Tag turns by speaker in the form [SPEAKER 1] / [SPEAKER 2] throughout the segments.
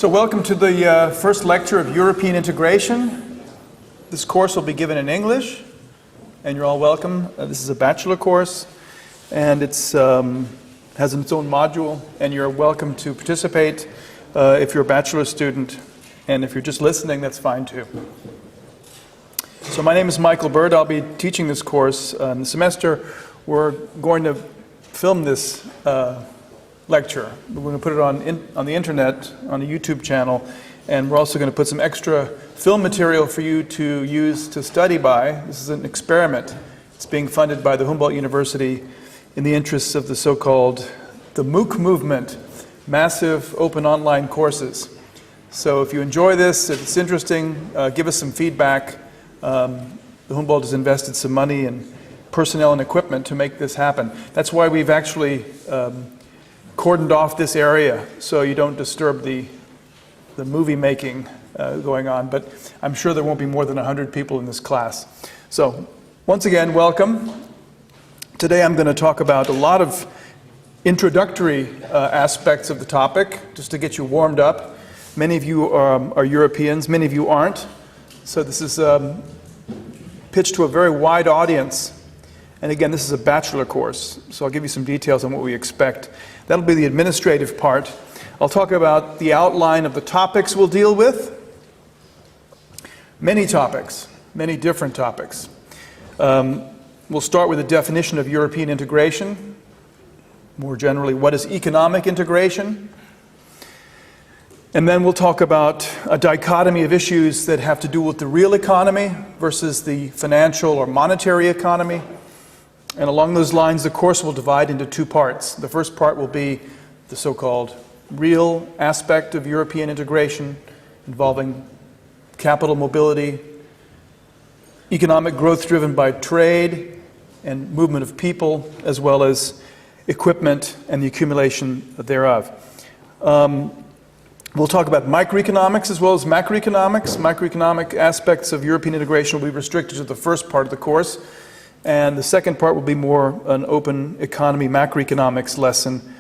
[SPEAKER 1] So welcome to the first lecture of European integration. This course will be given in English, and you're all welcome. This is a bachelor course, and it's has its own module, and you're welcome to participate if you're a bachelor student, and if you're just listening, that's fine too. So my name is Michael Bird. I'll be teaching this course in the semester. We're going to film this lecture. We're going to put it on the internet, on a YouTube channel, and we're also going to put some extra film material for you to use to study by. This is an experiment. It's being funded by the Humboldt University in the interests of the so-called the MOOC movement, massive open online courses. So if you enjoy this, if it's interesting, give us some feedback. The Humboldt has invested some money and personnel and equipment to make this happen. That's why we've actually cordoned off this area so you don't disturb the movie making going on, but I'm sure there won't be more than 100 people in this class. So once again, welcome. Today I'm going to talk about a lot of introductory aspects of the topic, just to get you warmed up. Many of you are Europeans, many of you aren't. So this is pitched to a very wide audience. And again, this is a bachelor course, so I'll give you some details on what we expect. That'll be the administrative part. I'll talk about the outline of the topics we'll deal with. Many topics, many different topics. We'll start with a definition of European integration. More generally, what is economic integration? And then we'll talk about a dichotomy of issues that have to do with the real economy versus the financial or monetary economy. And along those lines, the course will divide into two parts. The first part will be the so-called real aspect of European integration, involving capital mobility, economic growth driven by trade and movement of people, as well as equipment and the accumulation thereof. We'll talk about microeconomics as well as macroeconomics. Macroeconomic aspects of European integration will be restricted to the first part of the course. And the second part will be more an open economy macroeconomics lesson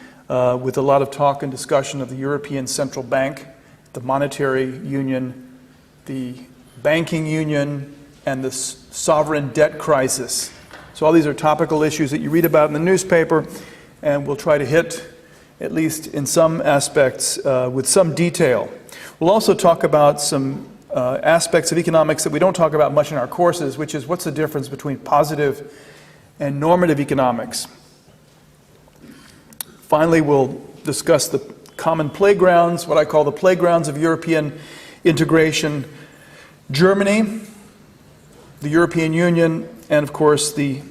[SPEAKER 1] with a lot of talk and discussion of the European Central Bank, the monetary union, the banking union, and the sovereign debt crisis. So all these are topical issues that you read about in the newspaper, and we'll try to hit, at least in some aspects, with some detail. We'll also talk about some aspects of economics that we don't talk about much in our courses, which is what's the difference between positive and normative economics. Finally, we'll discuss the common playgrounds, what I call the playgrounds of European integration. Germany, the European Union, and of course the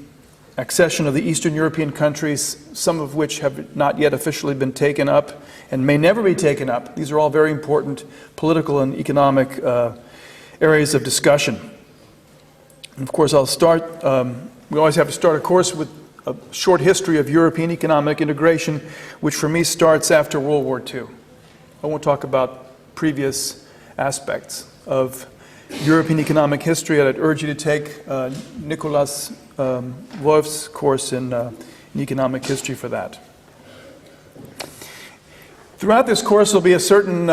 [SPEAKER 1] accession of the Eastern European countries, some of which have not yet officially been taken up and may never be taken up. These are all very important political and economic areas of discussion. And of course, I'll start, we always have to start a course with a short history of European economic integration, which for me starts after World War II. I won't talk about previous aspects of European economic history. I'd urge you to take Nicolas Wolf's course in economic history for that. Throughout this course, there'll be a certain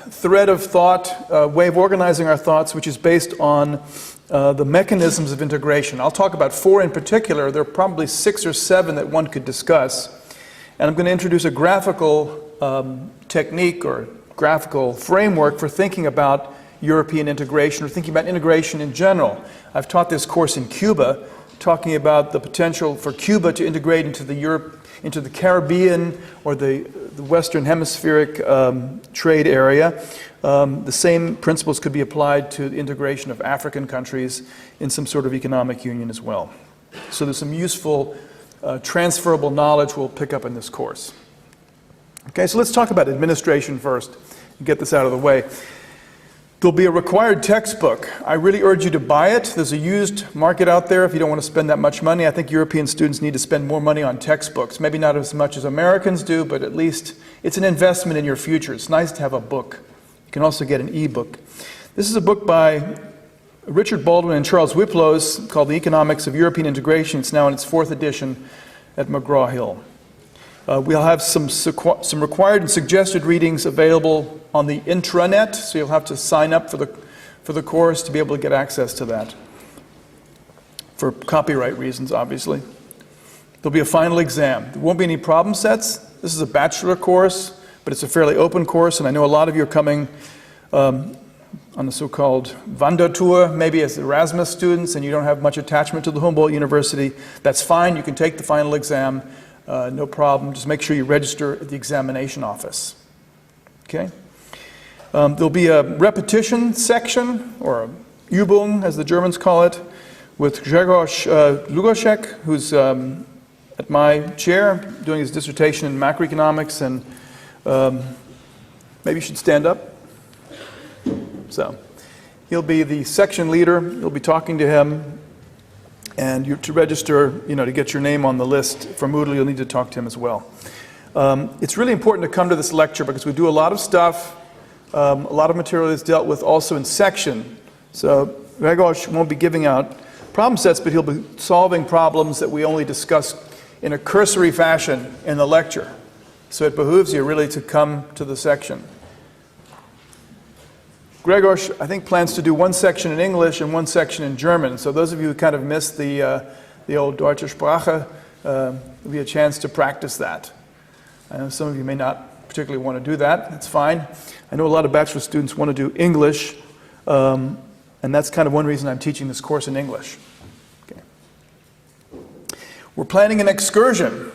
[SPEAKER 1] thread of thought, way of organizing our thoughts, which is based on the mechanisms of integration. I'll talk about four in particular. There are probably 6 or 7 that one could discuss. And I'm going to introduce a graphical technique or graphical framework for thinking about European integration or thinking about integration in general. I've taught this course in Cuba, talking about the potential for Cuba to integrate into the Caribbean or the Western Hemispheric trade area. The same principles could be applied to the integration of African countries in some sort of economic union as well. So there's some useful transferable knowledge we'll pick up in this course. Okay, so let's talk about administration first and get this out of the way. There'll be a required textbook. I really urge you to buy it. There's a used market out there if you don't want to spend that much money. I think European students need to spend more money on textbooks. Maybe not as much as Americans do, but at least it's an investment in your future. It's nice to have a book. You can also get an e-book. This is a book by Richard Baldwin and Charles Wyplosz called The Economics of European Integration. It's now in its 4th edition at McGraw-Hill. We'll have some required and suggested readings available on the intranet, so you'll have to sign up for the course to be able to get access to that, for copyright reasons, obviously. There'll be a final exam. There won't be any problem sets. This is a bachelor course, but it's a fairly open course, and I know a lot of you are coming on the so-called Wandertour, maybe as Erasmus students, and you don't have much attachment to the Humboldt University. That's fine. You can take the final exam. No problem. Just make sure you register at the examination office. Okay? There'll be a repetition section, or Übung, as the Germans call it, with Grzegorz Lugoszek, who's at my chair doing his dissertation in macroeconomics, and maybe you should stand up. So he'll be the section leader. You'll be talking to him. And to register, to get your name on the list for Moodle, you'll need to talk to him as well. It's really important to come to this lecture because we do a lot of stuff. A lot of material is dealt with also in section. So Grzegorz won't be giving out problem sets, but he'll be solving problems that we only discuss in a cursory fashion in the lecture. So it behooves you really to come to the section. Grzegorz, I think, plans to do one section in English and one section in German. So those of you who kind of missed the old Deutsche Sprache, there'll be a chance to practice that. I know some of you may not particularly want to do that. That's fine. I know a lot of bachelor students want to do English, and that's kind of one reason I'm teaching this course in English. Okay. We're planning an excursion.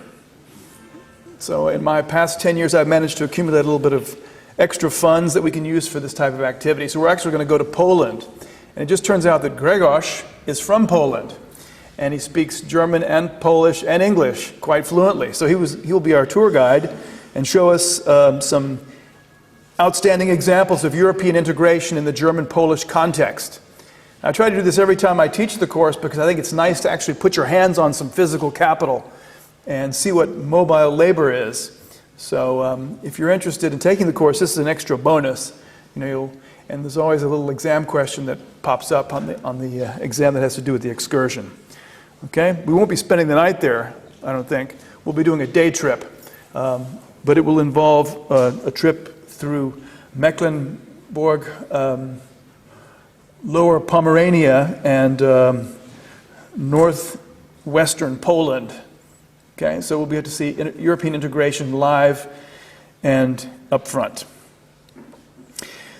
[SPEAKER 1] So in my past 10 years, I've managed to accumulate a little bit of extra funds that we can use for this type of activity. So we're actually going to go to Poland. And it just turns out that Grzegorz is from Poland. And he speaks German and Polish and English quite fluently. So he'll be our tour guide and show us some outstanding examples of European integration in the German-Polish context. I try to do this every time I teach the course because I think it's nice to actually put your hands on some physical capital and see what mobile labor is. So if you're interested in taking the course, this is an extra bonus. And there's always a little exam question that pops up on the exam that has to do with the excursion. Okay? We won't be spending the night there, I don't think. We'll be doing a day trip. But it will involve a trip through Mecklenburg, Lower Pomerania, and northwestern Poland. Okay, so we'll be able to see European integration live and up front.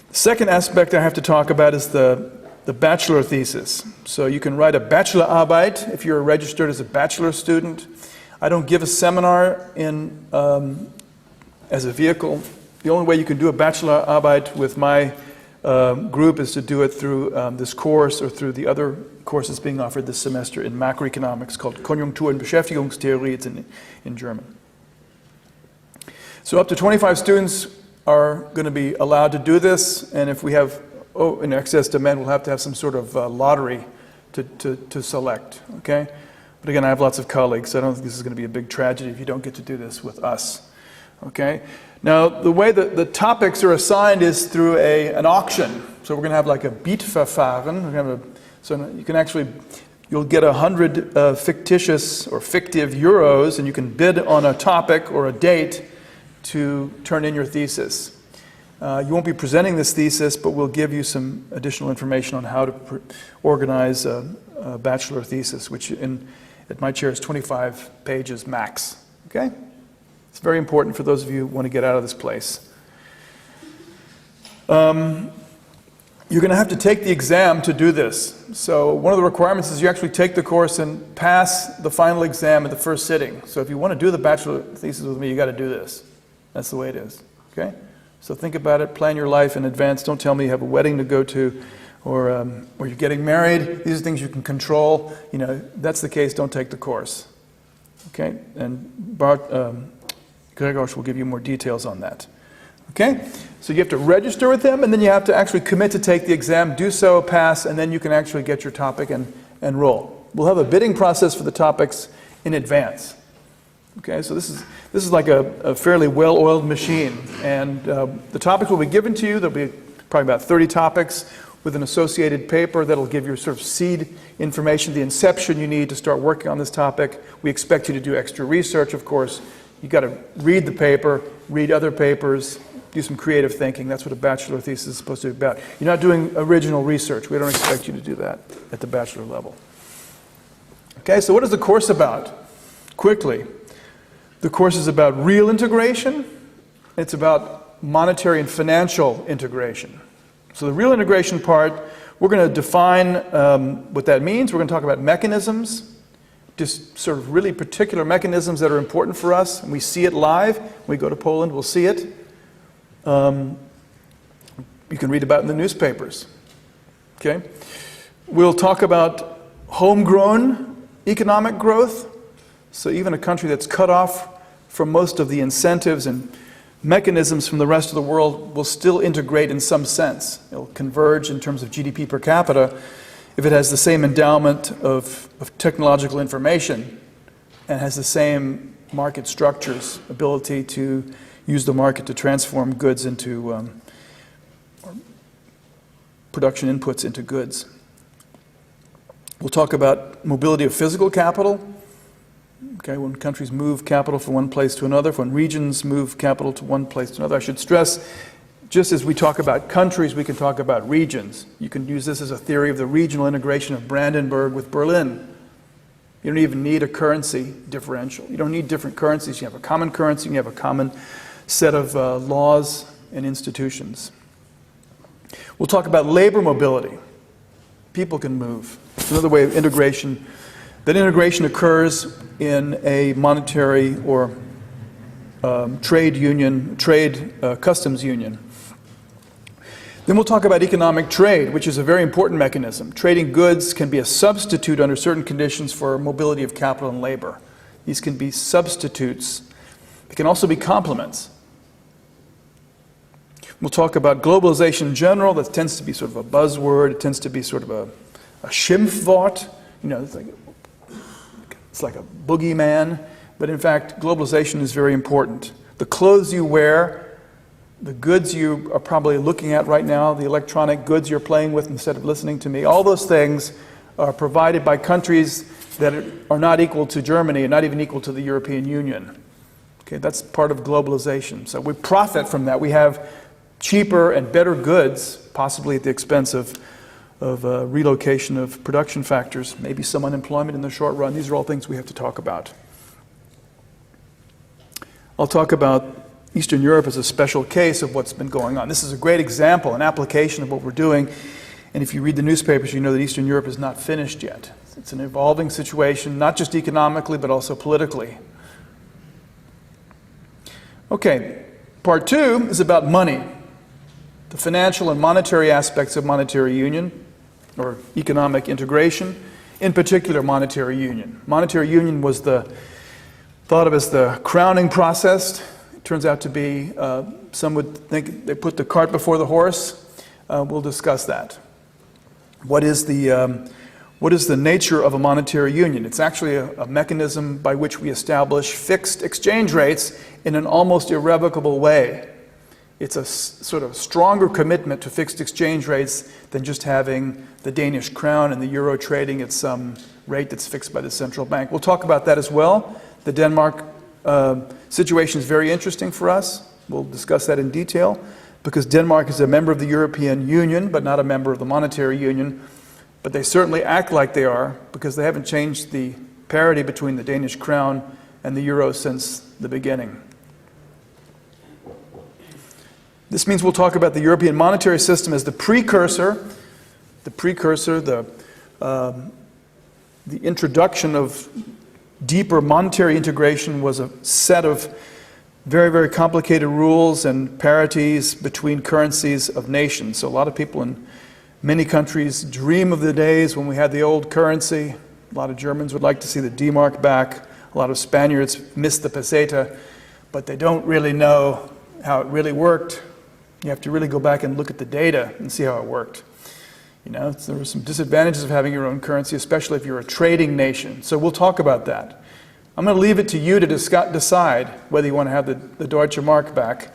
[SPEAKER 1] The second aspect I have to talk about is the bachelor thesis. So you can write a Bachelorarbeit if you're registered as a bachelor student. I don't give a seminar as a vehicle. The only way you can do a Bachelorarbeit with my group is to do it through this course or through the other courses being offered this semester in macroeconomics called Konjunktur- und Beschäftigungstheorie. It's in German. So up to 25 students are going to be allowed to do this, and if we have in excess demand, we'll have to have some sort of lottery to select. Okay? But again, I have lots of colleagues, so I don't think this is going to be a big tragedy if you don't get to do this with us. Okay? Now, the way that the topics are assigned is through an auction. So we're going to have like a Bietverfahren. We're going to have so you can you'll get 100 fictitious or fictive euros, and you can bid on a topic or a date to turn in your thesis. You won't be presenting this thesis, but we'll give you some additional information on how to organize a bachelor thesis, which at my chair is 25 pages max. Okay? It's very important for those of you who want to get out of this place. You're going to have to take the exam to do this. So one of the requirements is you actually take the course and pass the final exam at the first sitting. So if you want to do the bachelor thesis with me, you got to do this. That's the way it is. Okay? So think about it. Plan your life in advance. Don't tell me you have a wedding to go to or you're getting married. These are things you can control. That's the case. Don't take the course. Okay? And Grzegorz will give you more details on that. Okay? So you have to register with him, and then you have to actually commit to take the exam, do so, pass, and then you can actually get your topic and enroll. We'll have a bidding process for the topics in advance. Okay, so this is like a fairly well-oiled machine, and the topics will be given to you. There'll be probably about 30 topics with an associated paper that'll give you sort of seed information, the inception you need to start working on this topic. We expect you to do extra research, of course. You've got to read the paper, read other papers, do some creative thinking. That's what a bachelor thesis is supposed to be about. You're not doing original research. We don't expect you to do that at the bachelor level. Okay, so what is the course about? Quickly, the course is about real integration. It's about monetary and financial integration. So the real integration part, we're going to define what that means. We're going to talk about mechanisms, just sort of really particular mechanisms that are important for us. And we see it live. When we go to Poland, we'll see it. You can read about it in the newspapers. Okay? We'll talk about homegrown economic growth. So even a country that's cut off from most of the incentives and mechanisms from the rest of the world will still integrate in some sense. It'll converge in terms of GDP per capita if it has the same endowment of technological information and has the same market structures, ability to use the market to transform goods into or production inputs into goods. We'll talk about mobility of physical capital. Okay, when countries move capital from one place to another, when regions move capital to one place to another. I should stress, just as we talk about countries, we can talk about regions. You can use this as a theory of the regional integration of Brandenburg with Berlin. You don't even need a currency differential. You don't need different currencies. You have a common currency, you have a common set of laws and institutions. We'll talk about labor mobility. People can move. It's another way of integration. That integration occurs in a monetary or trade union, customs union. Then we'll talk about economic trade, which is a very important mechanism. Trading goods can be a substitute under certain conditions for mobility of capital and labor. These can be substitutes. They can also be complements. We'll talk about globalization in general. That tends to be sort of a buzzword. It tends to be sort of a Schimpfwort. You know, it's like a boogeyman. But in fact, globalization is very important. The clothes you wear, the goods you are probably looking at right now, the electronic goods you're playing with instead of listening to me, all those things are provided by countries that are not equal to Germany and not even equal to the European Union. Okay, that's part of globalization. So we profit from that. We have cheaper and better goods, possibly at the expense of relocation of production factors, maybe some unemployment in the short run. These are all things we have to talk about. I'll talk about Eastern Europe as a special case of what's been going on. This is a great example, an application of what we're doing. And if you read the newspapers, you know that Eastern Europe is not finished yet. It's an evolving situation, not just economically, but also politically. Okay, part 2 is about money. The financial and monetary aspects of monetary union, or economic integration, in particular monetary union. Monetary union was thought of as the crowning process. It turns out to be, some would think they put the cart before the horse. We'll discuss that. What is the nature of a monetary union? It's actually a mechanism by which we establish fixed exchange rates in an almost irrevocable way. It's a sort of stronger commitment to fixed exchange rates than just having the Danish crown and the euro trading at some rate that's fixed by the central bank. We'll talk about that as well. The Denmark situation is very interesting for us. We'll discuss that in detail because Denmark is a member of the European Union, but not a member of the monetary union. But they certainly act like they are because they haven't changed the parity between the Danish crown and the euro since the beginning. This means we'll talk about the European monetary system as the precursor, the introduction of deeper monetary integration was a set of very, very complicated rules and parities between currencies of nations. So a lot of people in many countries dream of the days when we had the old currency. A lot of Germans would like to see the D-mark back. A lot of Spaniards miss the peseta, but they don't really know how it really worked. You have to really go back and look at the data and see how it worked. You know, there were some disadvantages of having your own currency, especially if you're a trading nation. So we'll talk about that. I'm going to leave it to you to decide whether you want to have the Deutsche Mark back,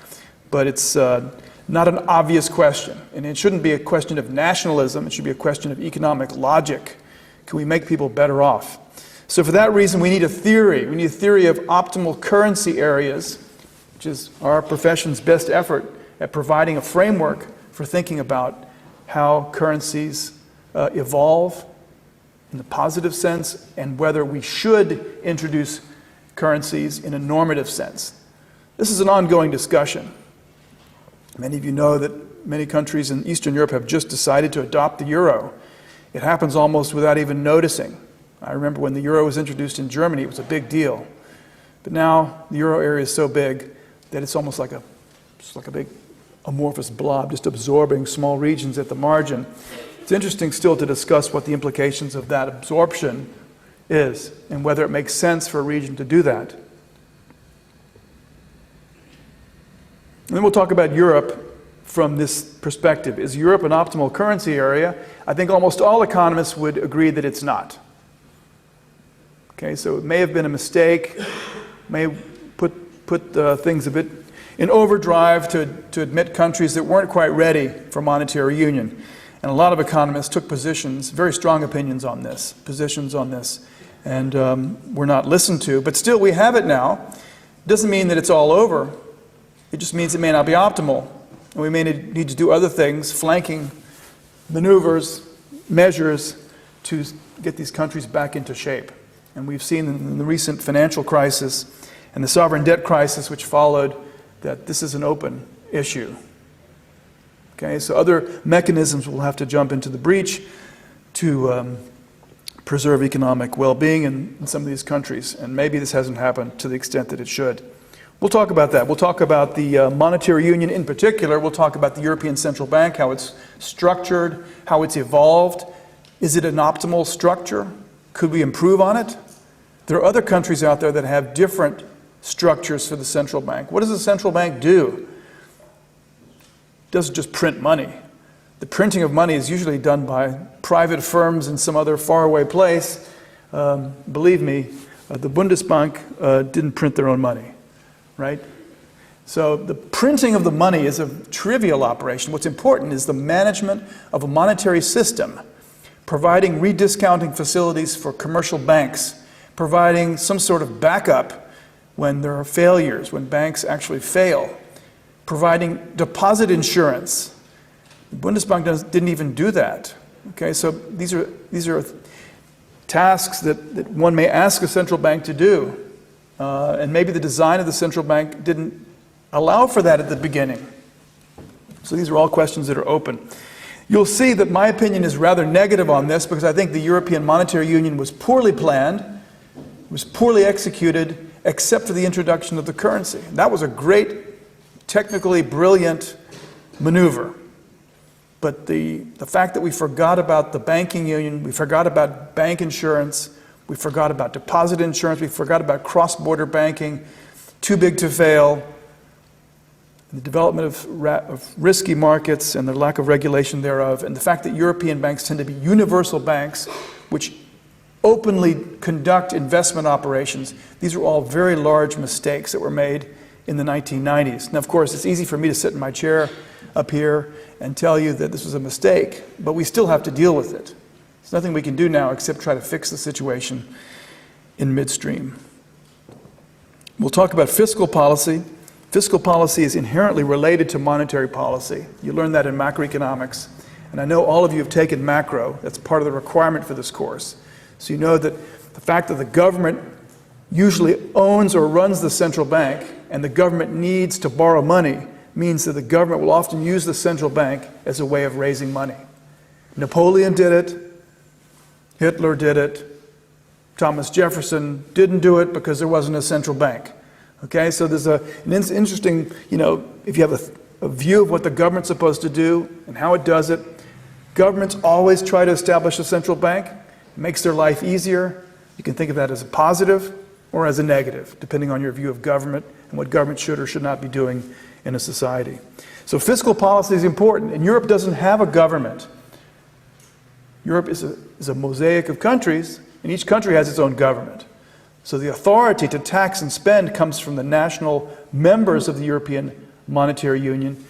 [SPEAKER 1] but it's not an obvious question. And it shouldn't be a question of nationalism. It should be a question of economic logic. Can we make people better off? So for that reason, we need a theory. We need a theory of optimal currency areas, which is our profession's best effort at providing a framework for thinking about how currencies evolve in the positive sense and whether we should introduce currencies in a normative sense. This is an ongoing discussion. Many of you know that many countries in Eastern Europe have just decided to adopt the euro. It happens almost without even noticing. I remember when the euro was introduced in Germany, it was a big deal. But now the euro area is so big that it's almost like a big amorphous blob, just absorbing small regions at the margin. It's interesting still to discuss what the implications of that absorption is and whether it makes sense for a region to do that. And then we'll talk about Europe from this perspective. Is Europe an optimal currency area? I think almost all economists would agree that it's not. Okay, so it may have been a mistake, may put things a bit in overdrive to admit countries that weren't quite ready for monetary union. And a lot of economists took positions, very strong opinions on this, and were not listened to. But still, we have it now. It doesn't mean that it's all over. It just means it may not be optimal. And we may need to do other things, flanking maneuvers, measures, to get these countries back into shape. And we've seen in the recent financial crisis and the sovereign debt crisis which followed that this is an open issue. Okay, so other mechanisms will have to jump into the breach to preserve economic well-being in some of these countries. And maybe this hasn't happened to the extent that it should. We'll talk about that. We'll talk about the monetary union in particular. We'll talk about the European Central Bank, how it's structured, how it's evolved. Is it an optimal structure? Could we improve on it? There are other countries out there that have different structures for the central bank. What does the central bank do? It doesn't just print money. The printing of money is usually done by private firms in some other faraway place. Believe me, the Bundesbank didn't print their own money, right? So the printing of the money is a trivial operation. What's important is the management of a monetary system, providing rediscounting facilities for commercial banks, providing some sort of backup when there are failures, when banks actually fail, providing deposit insurance. The Bundesbank didn't even do that. Okay, so these are tasks that one may ask a central bank to do. And maybe the design of the central bank didn't allow for that at the beginning. So these are all questions that are open. You'll see that my opinion is rather negative on this because I think the European Monetary Union was poorly planned, was poorly executed, except for the introduction of the currency. That was a great, technically brilliant maneuver. But the fact that we forgot about the banking union, we forgot about bank insurance, we forgot about deposit insurance, we forgot about cross-border banking, too big to fail, the development of risky markets and the lack of regulation thereof, and the fact that European banks tend to be universal banks, which openly conduct investment operations. These are all very large mistakes that were made in the 1990s. Now, of course, it's easy for me to sit in my chair up here and tell you that this was a mistake, but we still have to deal with it. There's nothing we can do now except try to fix the situation in midstream. We'll talk about fiscal policy. Fiscal policy is inherently related to monetary policy. You learn that in macroeconomics. And I know all of you have taken Makro. That's part of the requirement for this course. So you know that the fact that the government usually owns or runs the central bank and the government needs to borrow money means that the government will often use the central bank as a way of raising money. Napoleon did it. Hitler did it. Thomas Jefferson didn't do it because there wasn't a central bank. Okay, so there's an interesting, if you have a view of what the government's supposed to do and how it does it, governments always try to establish a central bank. It makes their life easier. You can think of that as a positive or as a negative, depending on your view of government and what government should or should not be doing in a society. So fiscal policy is important, and Europe doesn't have a government. Europe is a mosaic of countries, and each country has its own government. So the authority to tax and spend comes from the national members of the European Monetary Union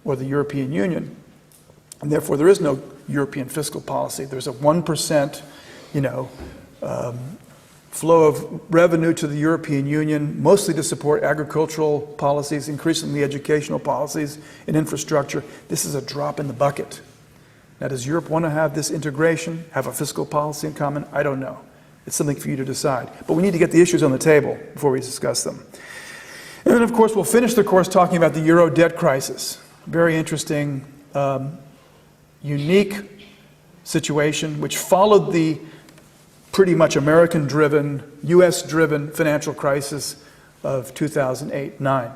[SPEAKER 1] or the European Union. And therefore, there is no European fiscal policy. There's a 1%, flow of revenue to the European Union, mostly to support agricultural policies, increasingly educational policies and infrastructure. This is a drop in the bucket. Now, does Europe want to have this integration, have a fiscal policy in common? I don't know. It's something for you to decide. But we need to get the issues on the table before we discuss them. And then, of course, we'll finish the course talking about the euro debt crisis. Very interesting, unique situation which followed the pretty much American-driven, US-driven financial crisis of 2008-9.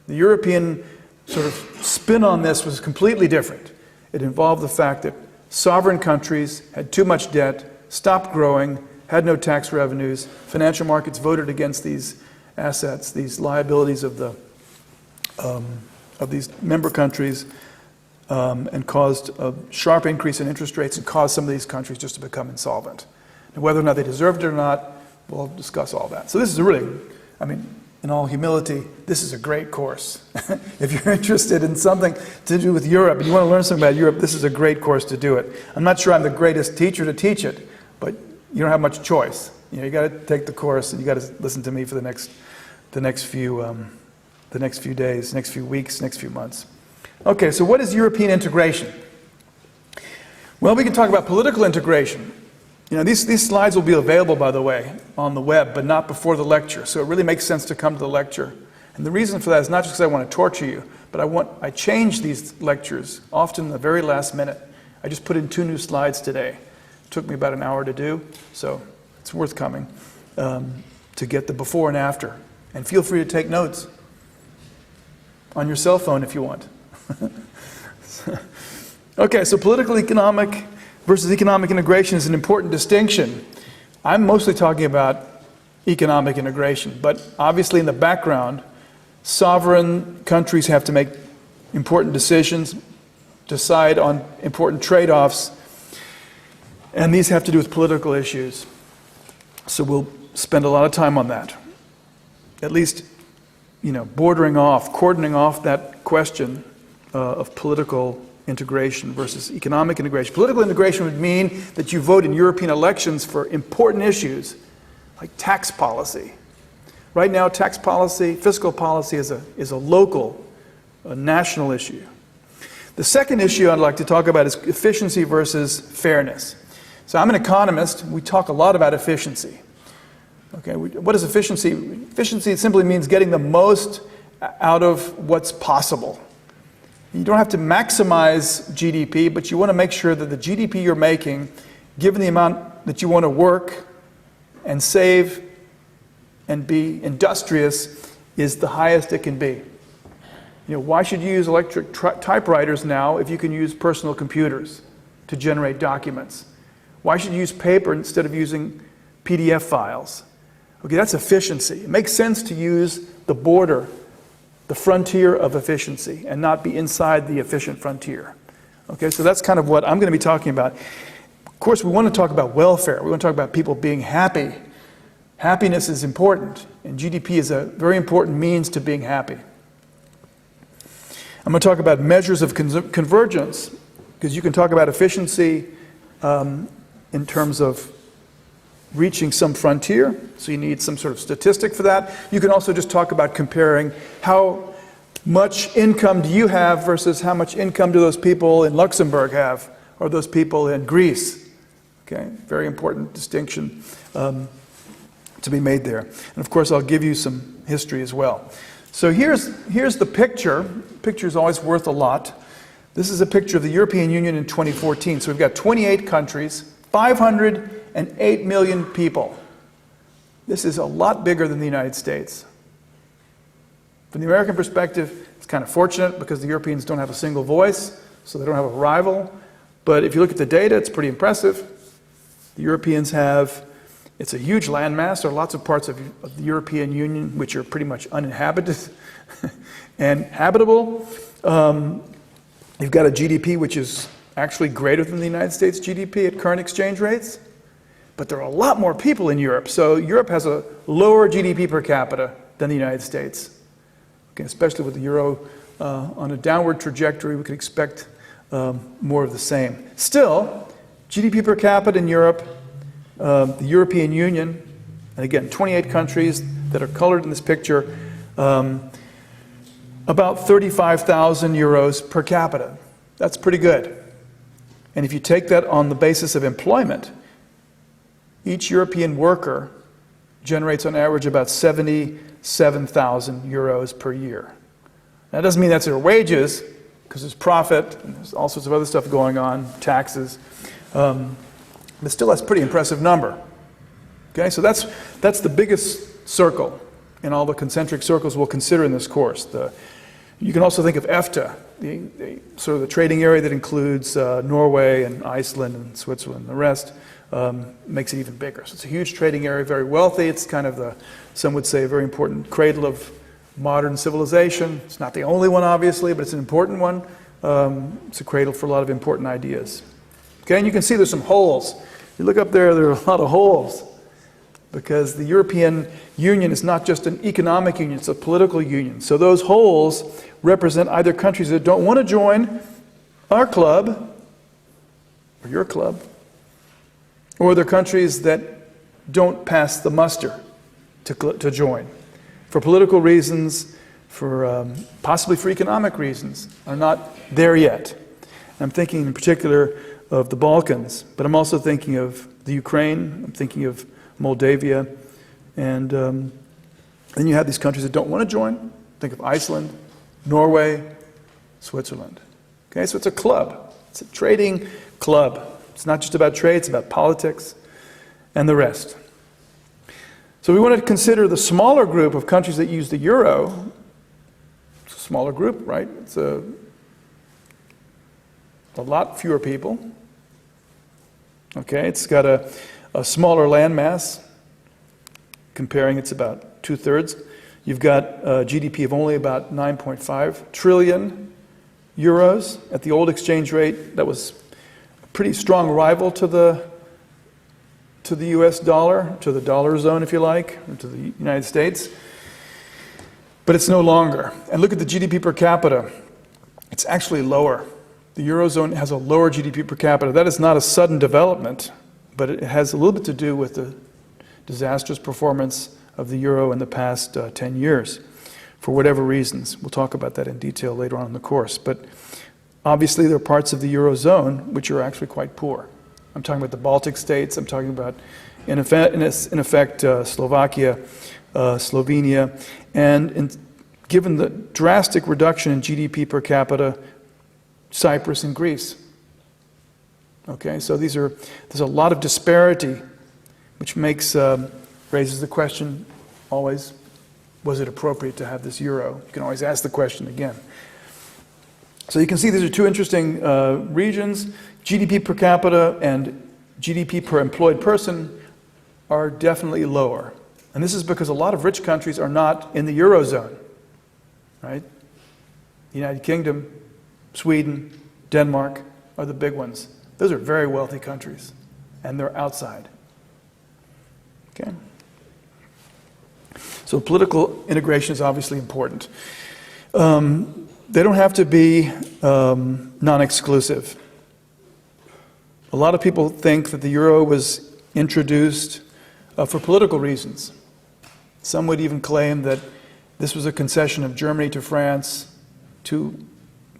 [SPEAKER 1] The European sort of spin on this was completely different. It involved the fact that sovereign countries had too much debt, stopped growing, had no tax revenues, financial markets voted against these assets, these liabilities of these member countries, and caused a sharp increase in interest rates and caused some of these countries just to become insolvent. And whether or not they deserved it or not, we'll discuss all that. So this is really, I mean, in all humility, this is a great course. If you're interested in something to do with Europe and you want to learn something about Europe, this is a great course to do it. I'm not sure I'm the greatest teacher to teach it, but you don't have much choice. You know, you got to take the course and you got to listen to me for the next few days, next few weeks, next few months. Okay, so what is European integration? Well, we can talk about political integration. You know, these slides will be available, by the way, on the web, but not before the lecture. So it really makes sense to come to the lecture. And the reason for that is not just because I want to torture you, but I change these lectures often in the very last minute. I just put in 2 new slides today. It took me about an hour to do, so it's worth coming to get the before and after. And feel free to take notes on your cell phone if you want. Okay, so political economic versus economic integration is an important distinction. I'm mostly talking about economic integration, but obviously in the background, sovereign countries have to make important decisions, decide on important trade-offs, and these have to do with political issues. So we'll spend a lot of time on that. At least, you know, cordoning off that question of political integration versus economic integration. Political integration would mean that you vote in European elections for important issues like tax policy. Right now, tax policy, fiscal policy is a local, a national issue. The second issue I'd like to talk about is efficiency versus fairness. So I'm an economist. We talk a lot about efficiency. Okay, what is efficiency? Efficiency simply means getting the most out of what's possible. You don't have to maximize GDP, but you want to make sure that the GDP you're making, given the amount that you want to work and save and be industrious, is the highest it can be. You know, why should you use electric typewriters now if you can use personal computers to generate documents? Why should you use paper instead of using PDF files? Okay, that's efficiency. It makes sense to use the border, the frontier of efficiency, and not be inside the efficient frontier. Okay, so that's kind of what I'm going to be talking about. Of course, we want to talk about welfare. We want to talk about people being happy. Happiness is important, and GDP is a very important means to being happy. I'm going to talk about measures of convergence, because you can talk about efficiency in terms of reaching some frontier, so you need some sort of statistic for that. You can also just talk about comparing how much income do you have versus how much income do those people in Luxembourg have, or those people in Greece. Okay, very important distinction to be made there. And of course, I'll give you some history as well. So here's the picture. Picture is always worth a lot. This is a picture of the European Union in 2014. So we've got 28 countries, 508 million people. This is a lot bigger than the United States. From the American perspective, it's kind of fortunate because the Europeans don't have a single voice, so they don't have a rival. But if you look at the data, it's pretty impressive. The Europeans have, it's a huge landmass. There are lots of parts of the European Union which are pretty much uninhabited and habitable. You've got a GDP which is actually greater than the United States GDP at current exchange rates. But there are a lot more people in Europe. So Europe has a lower GDP per capita than the United States. Okay, especially with the euro on a downward trajectory, we could expect more of the same. Still, GDP per capita in Europe, the European Union, And again, 28 countries that are colored in this picture, about 35,000 euros per capita. That's pretty good. And if you take that on the basis of employment, each European worker generates on average about 77,000 euros per year. That doesn't mean that's their wages, because there's profit, and there's all sorts of other stuff going on, taxes. But still, that's a pretty impressive number. Okay, so that's the biggest circle in all the concentric circles we'll consider in this course. You can also think of EFTA, sort of the trading area that includes Norway and Iceland and Switzerland. The rest makes it even bigger. So it's a huge trading area, very wealthy. It's kind of some would say, a very important cradle of modern civilization. It's not the only one, obviously, but it's an important one. It's a cradle for a lot of important ideas. Okay, and you can see there's some holes. You look up there, there are a lot of holes, because the European Union is not just an economic union, it's a political union. So those holes represent either countries that don't want to join our club, or your club, or they're countries that don't pass the muster to join. For political reasons, possibly for economic reasons, are not there yet. I'm thinking in particular of the Balkans, but I'm also thinking of the Ukraine, I'm thinking of Moldavia, and then you have these countries that don't want to join. Think of Iceland, Norway, Switzerland. Okay, so it's a club. It's a trading club. It's not just about trade, it's about politics and the rest. So we want to consider the smaller group of countries that use the euro. It's a smaller group, right? It's a lot fewer people. Okay, it's got a smaller landmass. Comparing, it's about 2/3. You've got a GDP of only about 9.5 trillion euros. At the old exchange rate, that was a pretty strong rival to the US dollar, to the dollar zone, if you like, or to the United States. But it's no longer. And look at the GDP per capita. It's actually lower. The Eurozone has a lower GDP per capita. That is not a sudden development, but it has a little bit to do with the disastrous performance of the euro in the past 10 years, for whatever reasons. We'll talk about that in detail later on in the course. But obviously there are parts of the Eurozone which are actually quite poor. I'm talking about the Baltic states, I'm talking about, in effect Slovakia, Slovenia, and given the drastic reduction in GDP per capita, Cyprus and Greece. Okay, so there's a lot of disparity, which raises the question always, was it appropriate to have this euro? You can always ask the question again. So you can see these are two interesting regions. GDP per capita and GDP per employed person are definitely lower. And this is because a lot of rich countries are not in the Eurozone, right? The United Kingdom, Sweden, Denmark are the big ones. Those are very wealthy countries, and they're outside. Okay? So political integration is obviously important. They don't have to be non-exclusive. A lot of people think that the euro was introduced for political reasons. Some would even claim that this was a concession of Germany to France to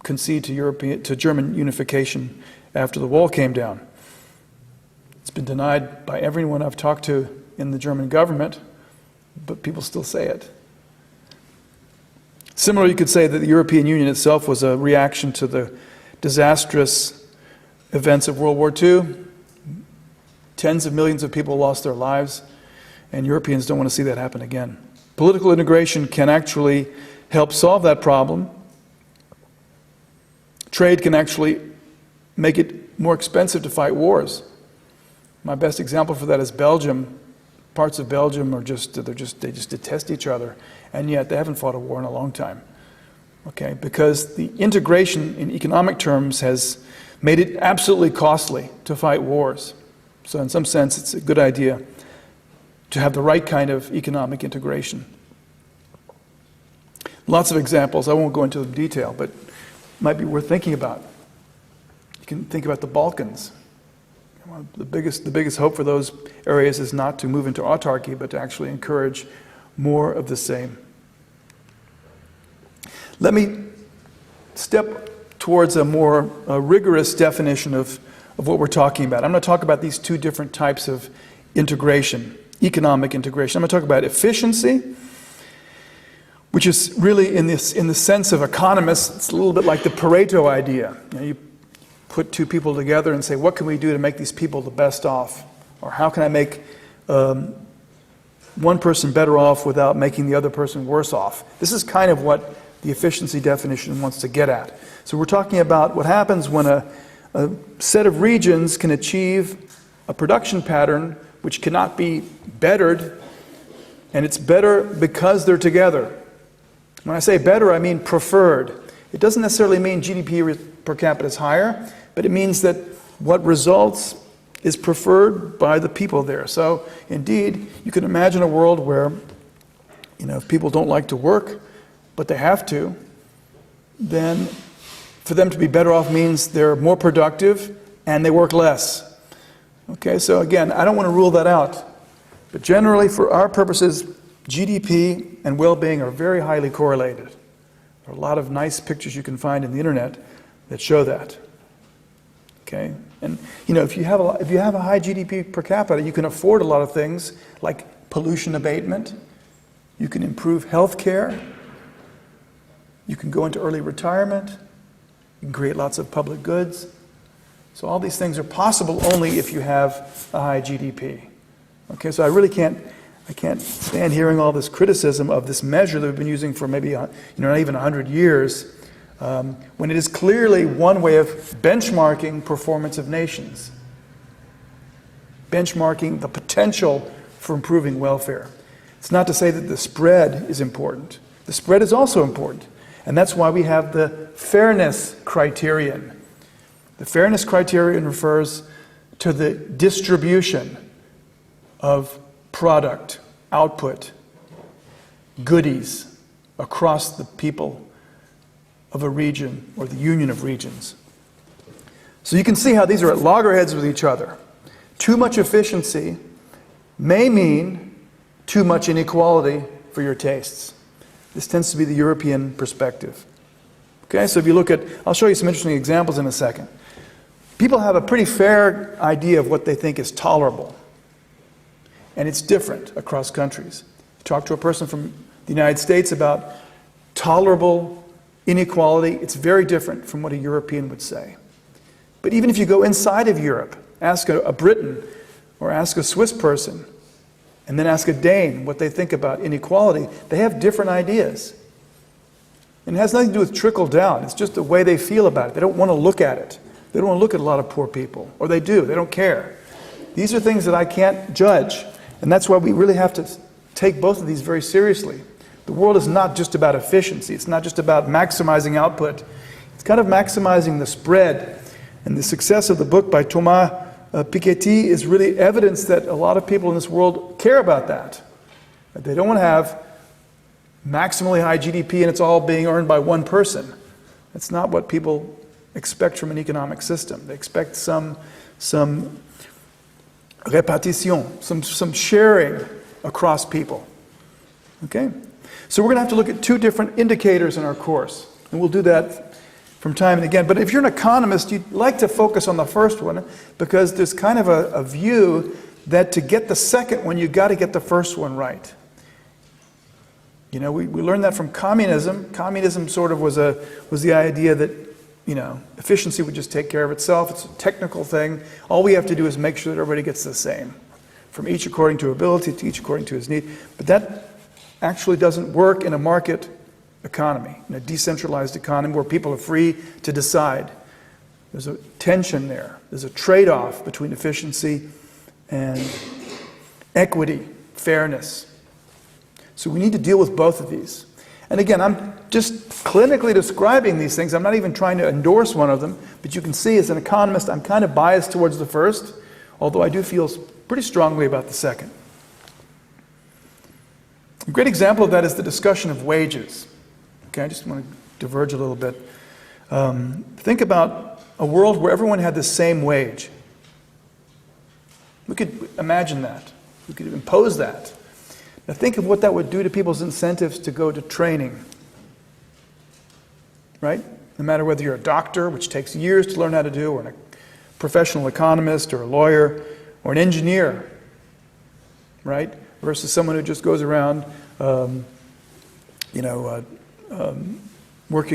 [SPEAKER 1] concede to German unification after the wall came down. It's been denied by everyone I've talked to in the German government, but people still say it. Similarly, you could say that the European Union itself was a reaction to the disastrous events of World War II. Tens of millions of people lost their lives, and Europeans don't want to see that happen again. Political integration can actually help solve that problem. Trade can actually make it more expensive to fight wars. My best example for that is Belgium. Parts of Belgium they just detest each other, and yet they haven't fought a war in a long time. Okay, because the integration in economic terms has made it absolutely costly to fight wars. So in some sense, it's a good idea to have the right kind of economic integration. Lots of examples. I won't go into them in detail, but might be worth thinking about. You can think about the Balkans. The biggest hope for those areas is not to move into autarky, but to actually encourage more of the same. Let me step towards a more rigorous definition of what we're talking about. I'm going to talk about these two different types of integration, economic integration. I'm going to talk about efficiency, which is really in the sense of economists, it's a little bit like the Pareto idea. You put two people together and say, what can we do to make these people the best off? Or how can I make one person better off without making the other person worse off? This is kind of what the efficiency definition wants to get at. So we're talking about what happens when a set of regions can achieve a production pattern which cannot be bettered, and it's better because they're together. When I say better, I mean preferred. It doesn't necessarily mean GDP per capita is higher, but it means that what results is preferred by the people there. So indeed, you can imagine a world where, if people don't like to work, but they have to, then for them to be better off means they're more productive and they work less. Okay, so again, I don't want to rule that out, but generally for our purposes, GDP and well-being are very highly correlated. There are a lot of nice pictures you can find in the internet that show that. Okay, and if you have a high GDP per capita, you can afford a lot of things like pollution abatement. You can improve health care. You can go into early retirement. You can create lots of public goods. So all these things are possible only if you have a high GDP. Okay, so I can't stand hearing all this criticism of this measure that we've been using for maybe not even 100 years, when it is clearly one way of benchmarking performance of nations, benchmarking the potential for improving welfare. It's not to say that the spread is important. The spread is also important, and that's why we have the fairness criterion. The fairness criterion refers to the distribution of product, output, goodies across the people of a region or the union of regions. So you can see how these are at loggerheads with each other. Too much efficiency may mean too much inequality for your tastes. This tends to be the European perspective. Okay, so if you look at, I'll show you some interesting examples in a second. People have a pretty fair idea of what they think is tolerable. And it's different across countries. You talk to a person from the United States about tolerable inequality, it's very different from what a European would say. But even if you go inside of Europe, ask a Briton or ask a Swiss person, and then ask a Dane what they think about inequality, they have different ideas. And it has nothing to do with trickle down, it's just the way they feel about it. They don't want to look at it. They don't want to look at a lot of poor people, or they do, they don't care. These are things that I can't judge. And that's why we really have to take both of these very seriously. The world is not just about efficiency. It's not just about maximizing output. It's kind of maximizing the spread. And the success of the book by Thomas Piketty is really evidence that a lot of people in this world care about that. They don't want to have maximally high GDP and it's all being earned by one person. That's not what people expect from an economic system. They expect some répartition, some sharing across people. Okay? So we're going to have to look at two different indicators in our course. And we'll do that from time and again. But if you're an economist, you'd like to focus on the first one because there's kind of a view that to get the second one, you've got to get the first one right. We learned that from communism. Communism sort of was the idea that efficiency would just take care of itself. It's a technical thing. All we have to do is make sure that everybody gets the same, from each according to ability to each according to his need. But that actually doesn't work in a market economy, in a decentralized economy where people are free to decide. There's a tension there. There's a trade-off between efficiency and equity, fairness. So we need to deal with both of these. And again, I'm just clinically describing these things. I'm not even trying to endorse one of them, but you can see as an economist, I'm kind of biased towards the first, although I do feel pretty strongly about the second. A great example of that is the discussion of wages. Okay, I just want to diverge a little bit. Think about a world where everyone had the same wage. We could imagine that. We could impose that. Now think of what that would do to people's incentives to go to training. Right? No matter whether you're a doctor, which takes years to learn how to do, or a professional economist, or a lawyer, or an engineer, right? Versus someone who just goes around, working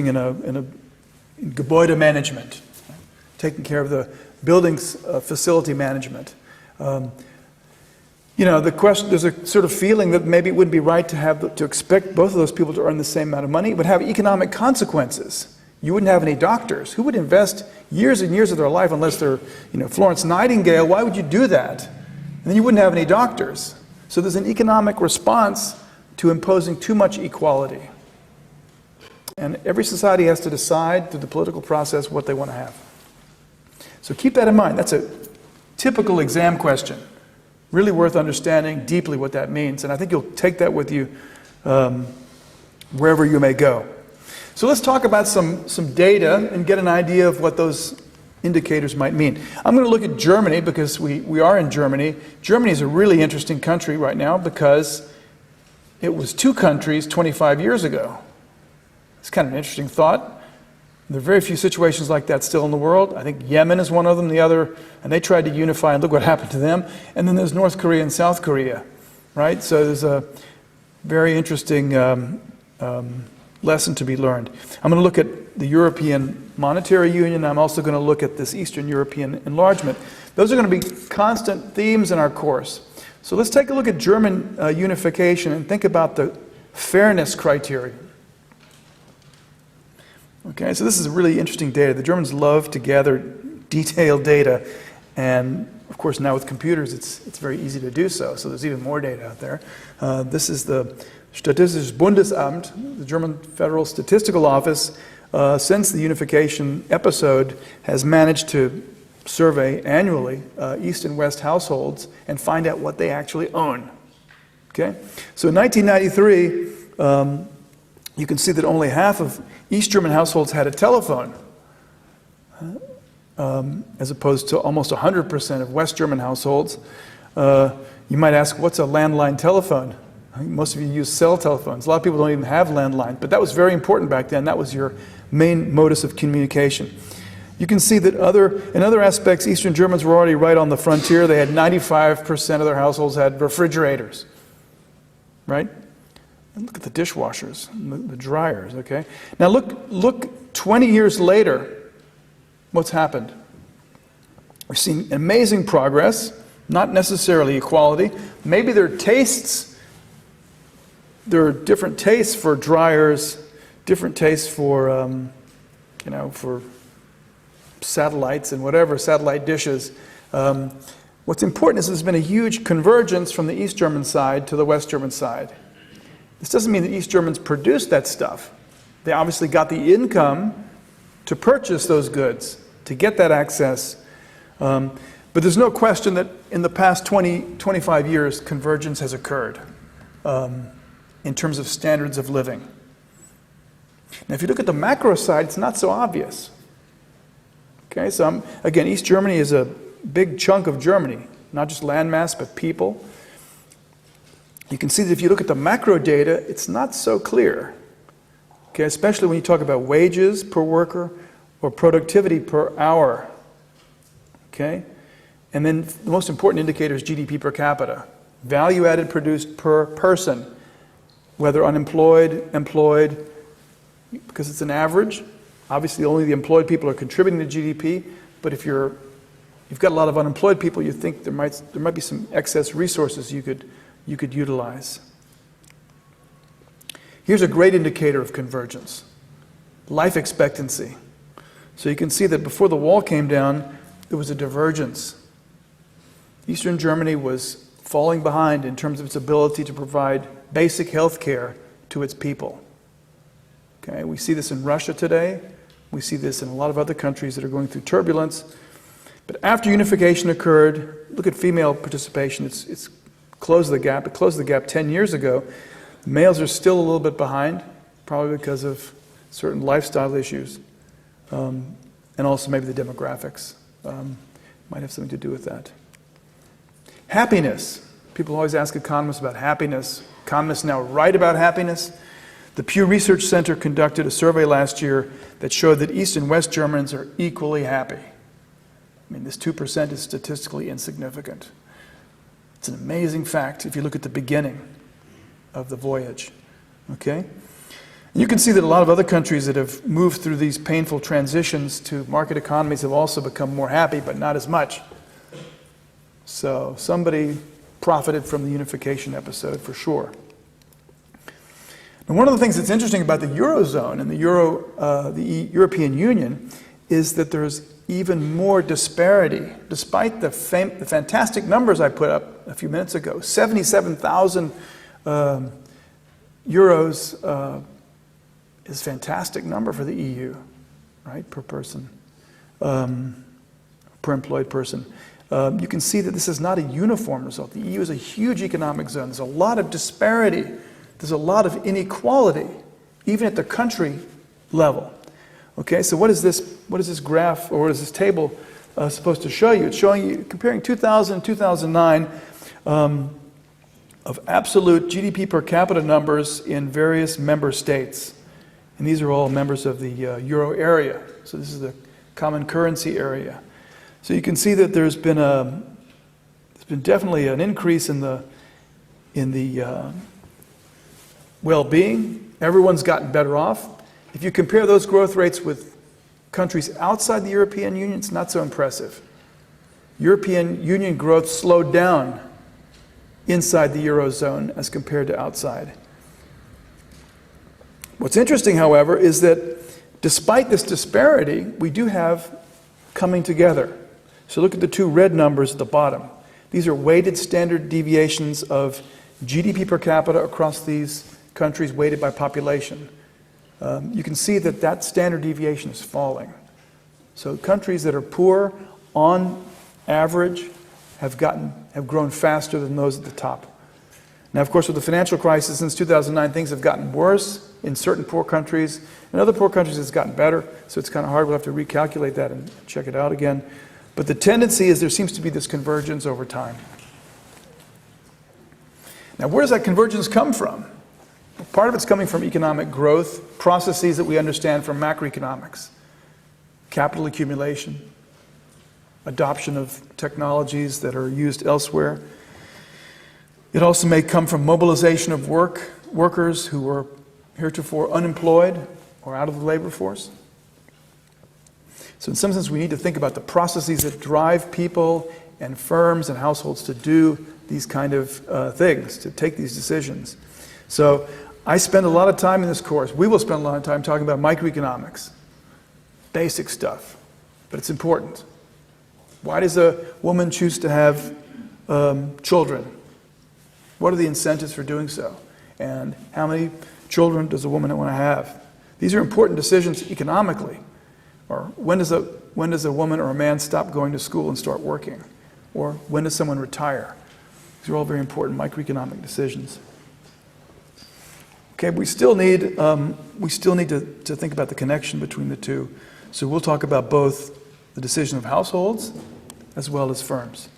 [SPEAKER 1] in Gebäude management, taking care of the buildings facility management. The question, there's a sort of feeling that maybe it wouldn't be right to expect both of those people to earn the same amount of money. It would have economic consequences. You wouldn't have any doctors. Who would invest years and years of their life unless they're, Florence Nightingale? Why would you do that? And then you wouldn't have any doctors. So there's an economic response to imposing too much equality. And every society has to decide through the political process what they want to have. So keep that in mind. That's a typical exam question. Really worth understanding deeply what that means. And I think you'll take that with you wherever you may go. So let's talk about some data and get an idea of what those indicators might mean. I'm going to look at Germany because we are in Germany. Germany is a really interesting country right now because it was two countries 25 years ago. It's kind of an interesting thought. There are very few situations like that still in the world. I think Yemen is one of them, the other, and they tried to unify, and look what happened to them. And then there's North Korea and South Korea, right? So there's a very interesting lesson to be learned. I'm going to look at the European Monetary Union. I'm also going to look at this Eastern European enlargement. Those are going to be constant themes in our course. So let's take a look at German unification and think about the fairness criteria. Okay, so this is really interesting data. The Germans love to gather detailed data, and of course now with computers it's very easy to do so, so there's even more data out there. This is the Statistisches Bundesamt, the German Federal Statistical Office, since the unification episode has managed to survey annually East and West households and find out what they actually own. Okay, so in 1993, you can see that only half of East German households had a telephone, as opposed to almost 100% of West German households. You might ask, what's a landline telephone? Most of you use cell telephones. A lot of people don't even have landline, but that was very important back then. That was your main modus of communication. You can see that in other aspects, Eastern Germans were already right on the frontier. They had 95% of their households had refrigerators, right? And look at the dishwashers, the dryers, okay? Now look 20 years later, what's happened? We've seen amazing progress, not necessarily equality. Maybe there are tastes. There are different tastes for dryers, different tastes for, for satellites and whatever, satellite dishes. What's important is there's been a huge convergence from the East German side to the West German side. This doesn't mean that East Germans produced that stuff. They obviously got the income to purchase those goods, to get that access. But there's no question that in the past 25 years, convergence has occurred in terms of standards of living. Now, if you look at the macro side, it's not so obvious. Okay, so again, East Germany is a big chunk of Germany, not just landmass, but people. You can see that if you look at the macro data, it's not so clear. Okay, especially when you talk about wages per worker or productivity per hour. Okay, and then the most important indicator is GDP per capita, value added produced per person, whether unemployed, employed, because it's an average. Obviously, only the employed people are contributing to GDP, but if you've got a lot of unemployed people, you think there might be some excess resources you could utilize. Here's a great indicator of convergence: life expectancy. So you can see that before the wall came down, there was a divergence. Eastern Germany was falling behind in terms of its ability to provide basic health care to its people. Okay, we see this in Russia today. We see this in a lot of other countries that are going through turbulence. But after unification occurred, look at female participation. It's closed the gap. It closed the gap 10 years ago. Males are still a little bit behind, probably because of certain lifestyle issues, and also maybe the demographics might have something to do with that. Happiness. People always ask economists about happiness. Economists now write about happiness. The Pew Research Center conducted a survey last year that showed that East and West Germans are equally happy. I mean, this 2% is statistically insignificant. It's an amazing fact if you look at the beginning of the voyage. Okay? And you can see that a lot of other countries that have moved through these painful transitions to market economies have also become more happy, but not as much. So somebody profited from the unification episode for sure. And one of the things that's interesting about the Eurozone and the European Union is that there's even more disparity, despite the fantastic numbers I put up a few minutes ago. 77,000 euros is a fantastic number for the EU, right, per person, per employed person. You can see that this is not a uniform result. The EU is a huge economic zone. There's a lot of disparity. There's a lot of inequality, even at the country level. Okay, so what is this graph, or what is this table supposed to show you? It's showing you, comparing 2000 and 2009, of absolute GDP per capita numbers in various member states. And these are all members of the euro area. So this is the common currency area. So you can see that there's been definitely an increase in the well-being. Everyone's gotten better off. If you compare those growth rates with countries outside the European Union, it's not so impressive. European Union growth slowed down inside the Eurozone as compared to outside. What's interesting, however, is that despite this disparity, we do have coming together. So look at the two red numbers at the bottom. These are weighted standard deviations of GDP per capita across these countries weighted by population. You can see that that standard deviation is falling. So countries that are poor, on average, have grown faster than those at the top. Now, of course, with the financial crisis since 2009, things have gotten worse in certain poor countries. In other poor countries, it's gotten better. So it's kind of hard. We'll have to recalculate that and check it out again. But the tendency is there seems to be this convergence over time. Now, where does that convergence come from? Part of it's coming from economic growth, processes that we understand from macroeconomics, capital accumulation, adoption of technologies that are used elsewhere. It also may come from mobilization of workers who were heretofore unemployed or out of the labor force. So in some sense, we need to think about the processes that drive people and firms and households to do these kind of things, to take these decisions. So I spend a lot of time in this course. We will spend a lot of time talking about microeconomics, basic stuff, but it's important. Why does a woman choose to have children? What are the incentives for doing so? And how many children does a woman want to have? These are important decisions economically. Or when does a woman or a man stop going to school and start working? Or when does someone retire? These are all very important microeconomic decisions. Okay, we still need to think about the connection between the two. So we'll talk about both the decision of households as well as firms.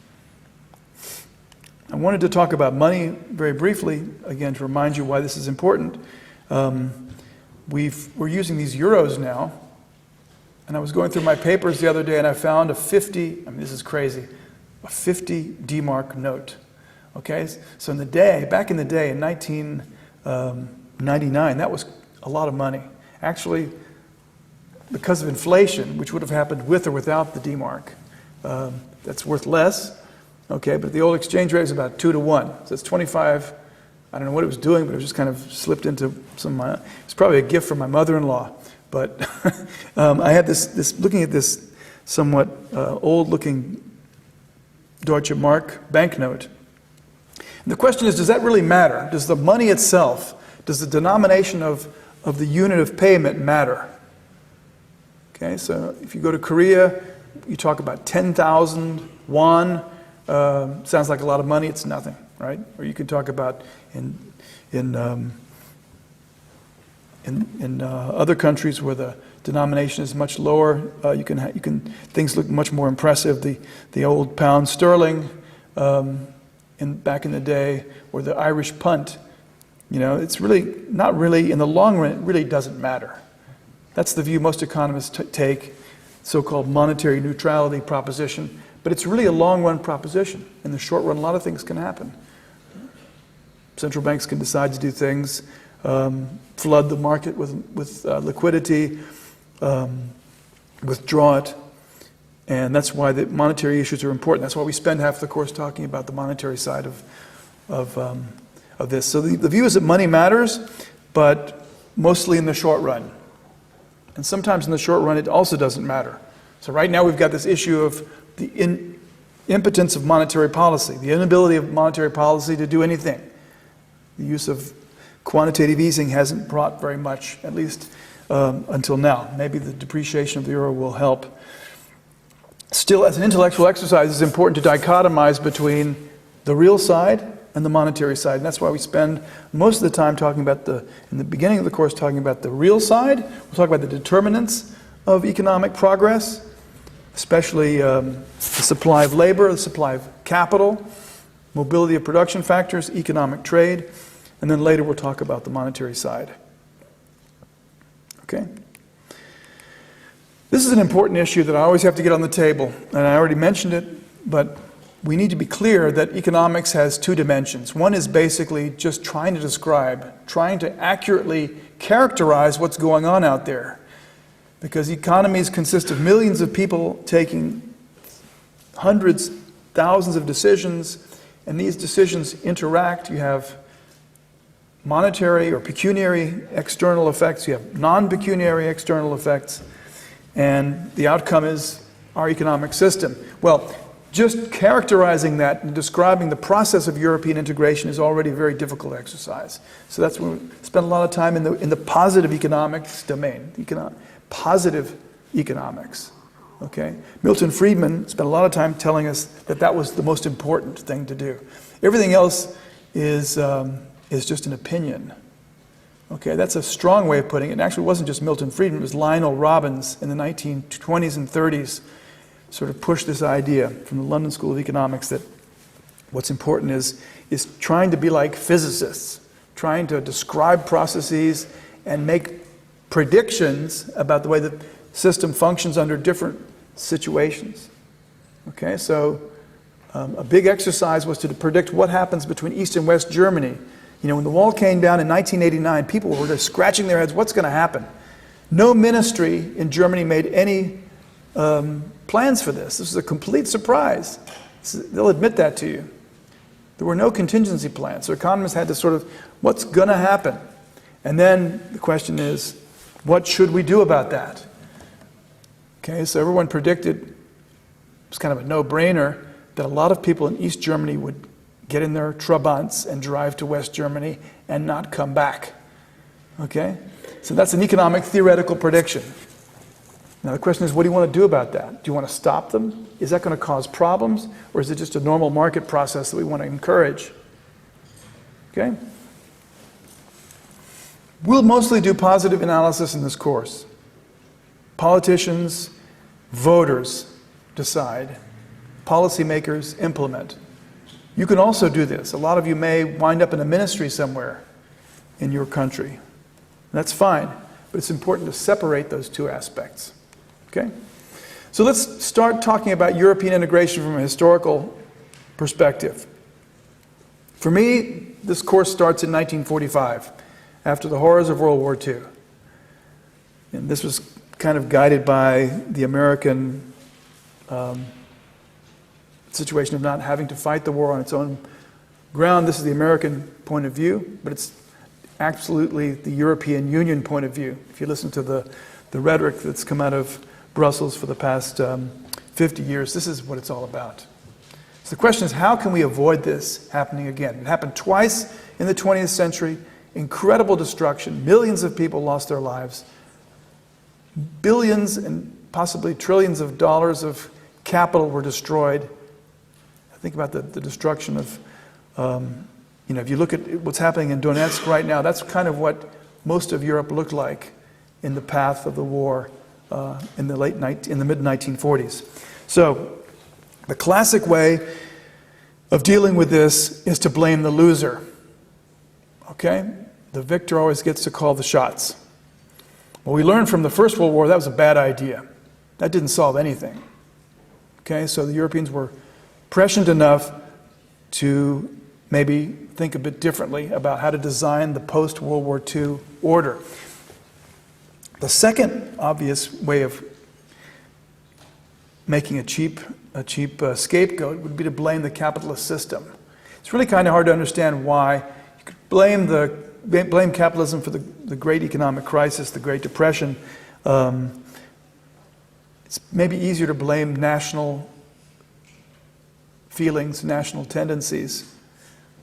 [SPEAKER 1] I wanted to talk about money very briefly, again, to remind you why this is important. We're using these euros now, and I was going through my papers the other day and I found this is crazy, a 50 D-mark note. Okay, so back in the day, in 1999, that was a lot of money. Actually, because of inflation, which would have happened with or without the D-mark, that's worth less. Okay, but the old exchange rate is about 2 to 1. So it's 25. I don't know what it was doing, but it was just kind of slipped into it's probably a gift from my mother-in-law. But I had this looking at this somewhat old-looking Deutsche Mark banknote. And the question is, does that really matter? Does the money itself, does the denomination of the unit of payment matter? Okay, so if you go to Korea, you talk about 10,000 won. Sounds like a lot of money. It's nothing, right? Or you could talk about in other countries where the denomination is much lower. You can things look much more impressive. The old pound sterling back in the day, or the Irish punt. You know, it's really, not really, in the long run, it really doesn't matter. That's the view most economists take, so-called monetary neutrality proposition. But it's really a long-run proposition. In the short run, a lot of things can happen. Central banks can decide to do things, flood the market with liquidity, withdraw it. And that's why the monetary issues are important. That's why we spend half the course talking about the monetary side of this. So the view is that money matters, but mostly in the short run. And sometimes in the short run, it also doesn't matter. So right now we've got this issue of the impotence of monetary policy, the inability of monetary policy to do anything. The use of quantitative easing hasn't brought very much, at least until now. Maybe the depreciation of the euro will help. Still, as an intellectual exercise, it's important to dichotomize between the real side and the monetary side. And that's why we spend most of the time talking about in the beginning of the course, talking about the real side. We'll talk about the determinants of economic progress, especially the supply of labor, the supply of capital, mobility of production factors, economic trade, and then later we'll talk about the monetary side. Okay? This is an important issue that I always have to get on the table, and I already mentioned it, but we need to be clear that economics has two dimensions. One is basically just trying to describe, trying to accurately characterize what's going on out there. Because economies consist of millions of people taking hundreds, thousands of decisions, and these decisions interact. You have monetary or pecuniary external effects, you have non-pecuniary external effects, and the outcome is our economic system. Well, just characterizing that and describing the process of European integration is already a very difficult exercise. So that's when we spend a lot of time in the positive economics domain, positive economics. Okay? Milton Friedman spent a lot of time telling us that that was the most important thing to do. Everything else is just an opinion. Okay, that's a strong way of putting it. And actually, it wasn't just Milton Friedman, it was Lionel Robbins in the 1920s and 30s sort of pushed this idea from the London School of Economics that what's important is trying to be like physicists, trying to describe processes and make predictions about the way the system functions under different situations. Okay, so a big exercise was to predict what happens between East and West Germany. You know, when the wall came down in 1989, people were just scratching their heads, what's going to happen? No ministry in Germany made any plans for this. This was a complete surprise. They'll admit that to you. There were no contingency plans. So economists had to sort of, what's going to happen? And then the question is, what should we do about that? Okay, so everyone predicted, it was kind of a no-brainer, that a lot of people in East Germany would get in their Trabants and drive to West Germany and not come back. Okay? So that's an economic theoretical prediction. Now the question is, what do you want to do about that? Do you want to stop them? Is that going to cause problems? Or is it just a normal market process that we want to encourage? Okay? We'll mostly do positive analysis in this course. Politicians, voters decide. Policymakers implement. You can also do this. A lot of you may wind up in a ministry somewhere in your country. That's fine, but it's important to separate those two aspects. Okay? So let's start talking about European integration from a historical perspective. For me, this course starts in 1945, after the horrors of World War II. And this was kind of guided by the American situation of not having to fight the war on its own ground. This is the American point of view, but it's absolutely the European Union point of view. If you listen to the rhetoric that's come out of Brussels for the past 50 years, this is what it's all about. So the question is, how can we avoid this happening again? It happened twice in the 20th century. Incredible destruction. Millions of people lost their lives. Billions and possibly trillions of dollars of capital were destroyed. Think about the destruction of, if you look at what's happening in Donetsk right now, that's kind of what most of Europe looked like in the path of the war in the mid-1940s. So the classic way of dealing with this is to blame the loser. Okay? The victor always gets to call the shots. Well, we learned from the First World War that was a bad idea. That didn't solve anything. Okay? So the Europeans were prescient enough to maybe think a bit differently about how to design the post-World War II order. The second obvious way of making a cheap scapegoat would be to blame the capitalist system. It's really kind of hard to understand why you could blame capitalism for the great economic crisis, the Great Depression. It's maybe easier to blame national feelings, national tendencies,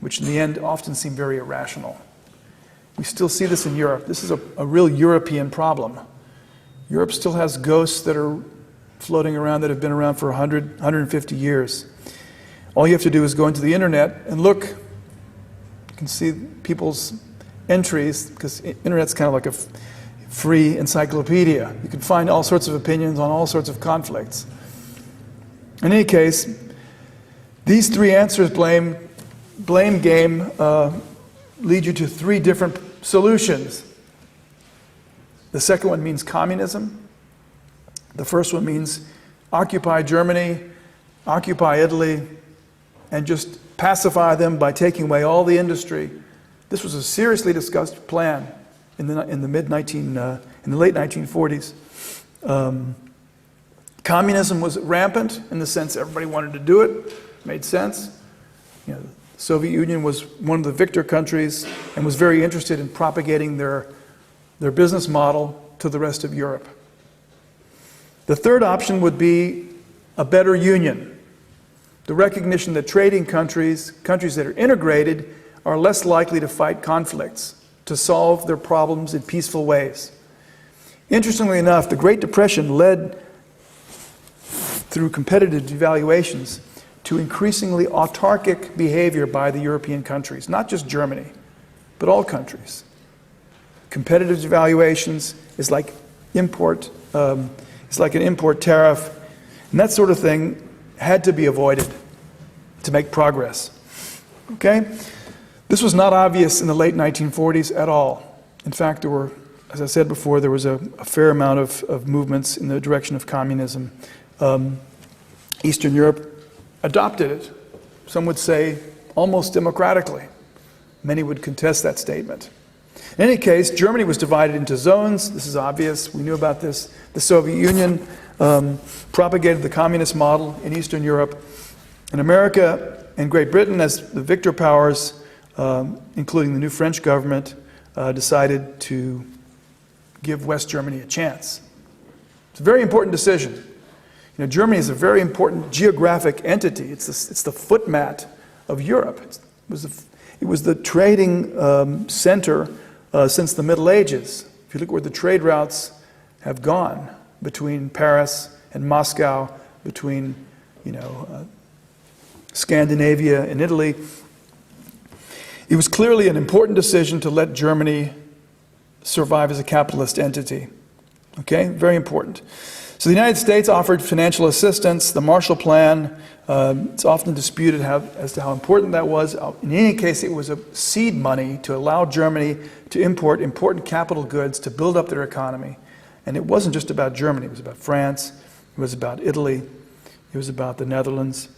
[SPEAKER 1] which in the end often seem very irrational. We still see this in Europe. This is a real European problem. Europe still has ghosts that are floating around that have been around for 100, 150 years. All you have to do is go into the internet and look. You can see people's entries, because internet's kind of like a free encyclopedia. You can find all sorts of opinions on all sorts of conflicts. In any case, these three answers, blame game, lead you to three different solutions. The second one means communism. The first one means occupy Germany, occupy Italy, and just pacify them by taking away all the industry. This was a seriously discussed plan in the late 1940s. Communism was rampant in the sense everybody wanted to do it. Made sense. You know, the Soviet Union was one of the victor countries and was very interested in propagating their business model to the rest of Europe. The third option would be a better union. The recognition that trading countries that are integrated, are less likely to fight conflicts, to solve their problems in peaceful ways. Interestingly enough, the Great Depression led, through competitive devaluations, to increasingly autarkic behavior by the European countries, not just Germany, but all countries. Competitive devaluations is like it's like an import tariff, and that sort of thing had to be avoided to make progress. Okay? This was not obvious in the late 1940s at all. In fact, there were, as I said before, there was a fair amount of movements in the direction of communism. Eastern Europe adopted it. Some would say almost democratically. Many would contest that statement. In any case, Germany was divided into zones. This is obvious. We knew about this. The Soviet Union propagated the communist model in Eastern Europe. And America and Great Britain, as the victor powers, including the new French government, decided to give West Germany a chance. It's a very important decision. You know, Germany is a very important geographic entity. It's the footmat of Europe. It was the trading center since the Middle Ages. If you look where the trade routes have gone between Paris and Moscow, between Scandinavia and Italy, it was clearly an important decision to let Germany survive as a capitalist entity. Okay, very important. So the United States offered financial assistance, the Marshall Plan. It's often disputed as to how important that was. In any case, it was a seed money to allow Germany to import important capital goods to build up their economy. And it wasn't just about Germany. It was about France. It was about Italy. It was about the Netherlands.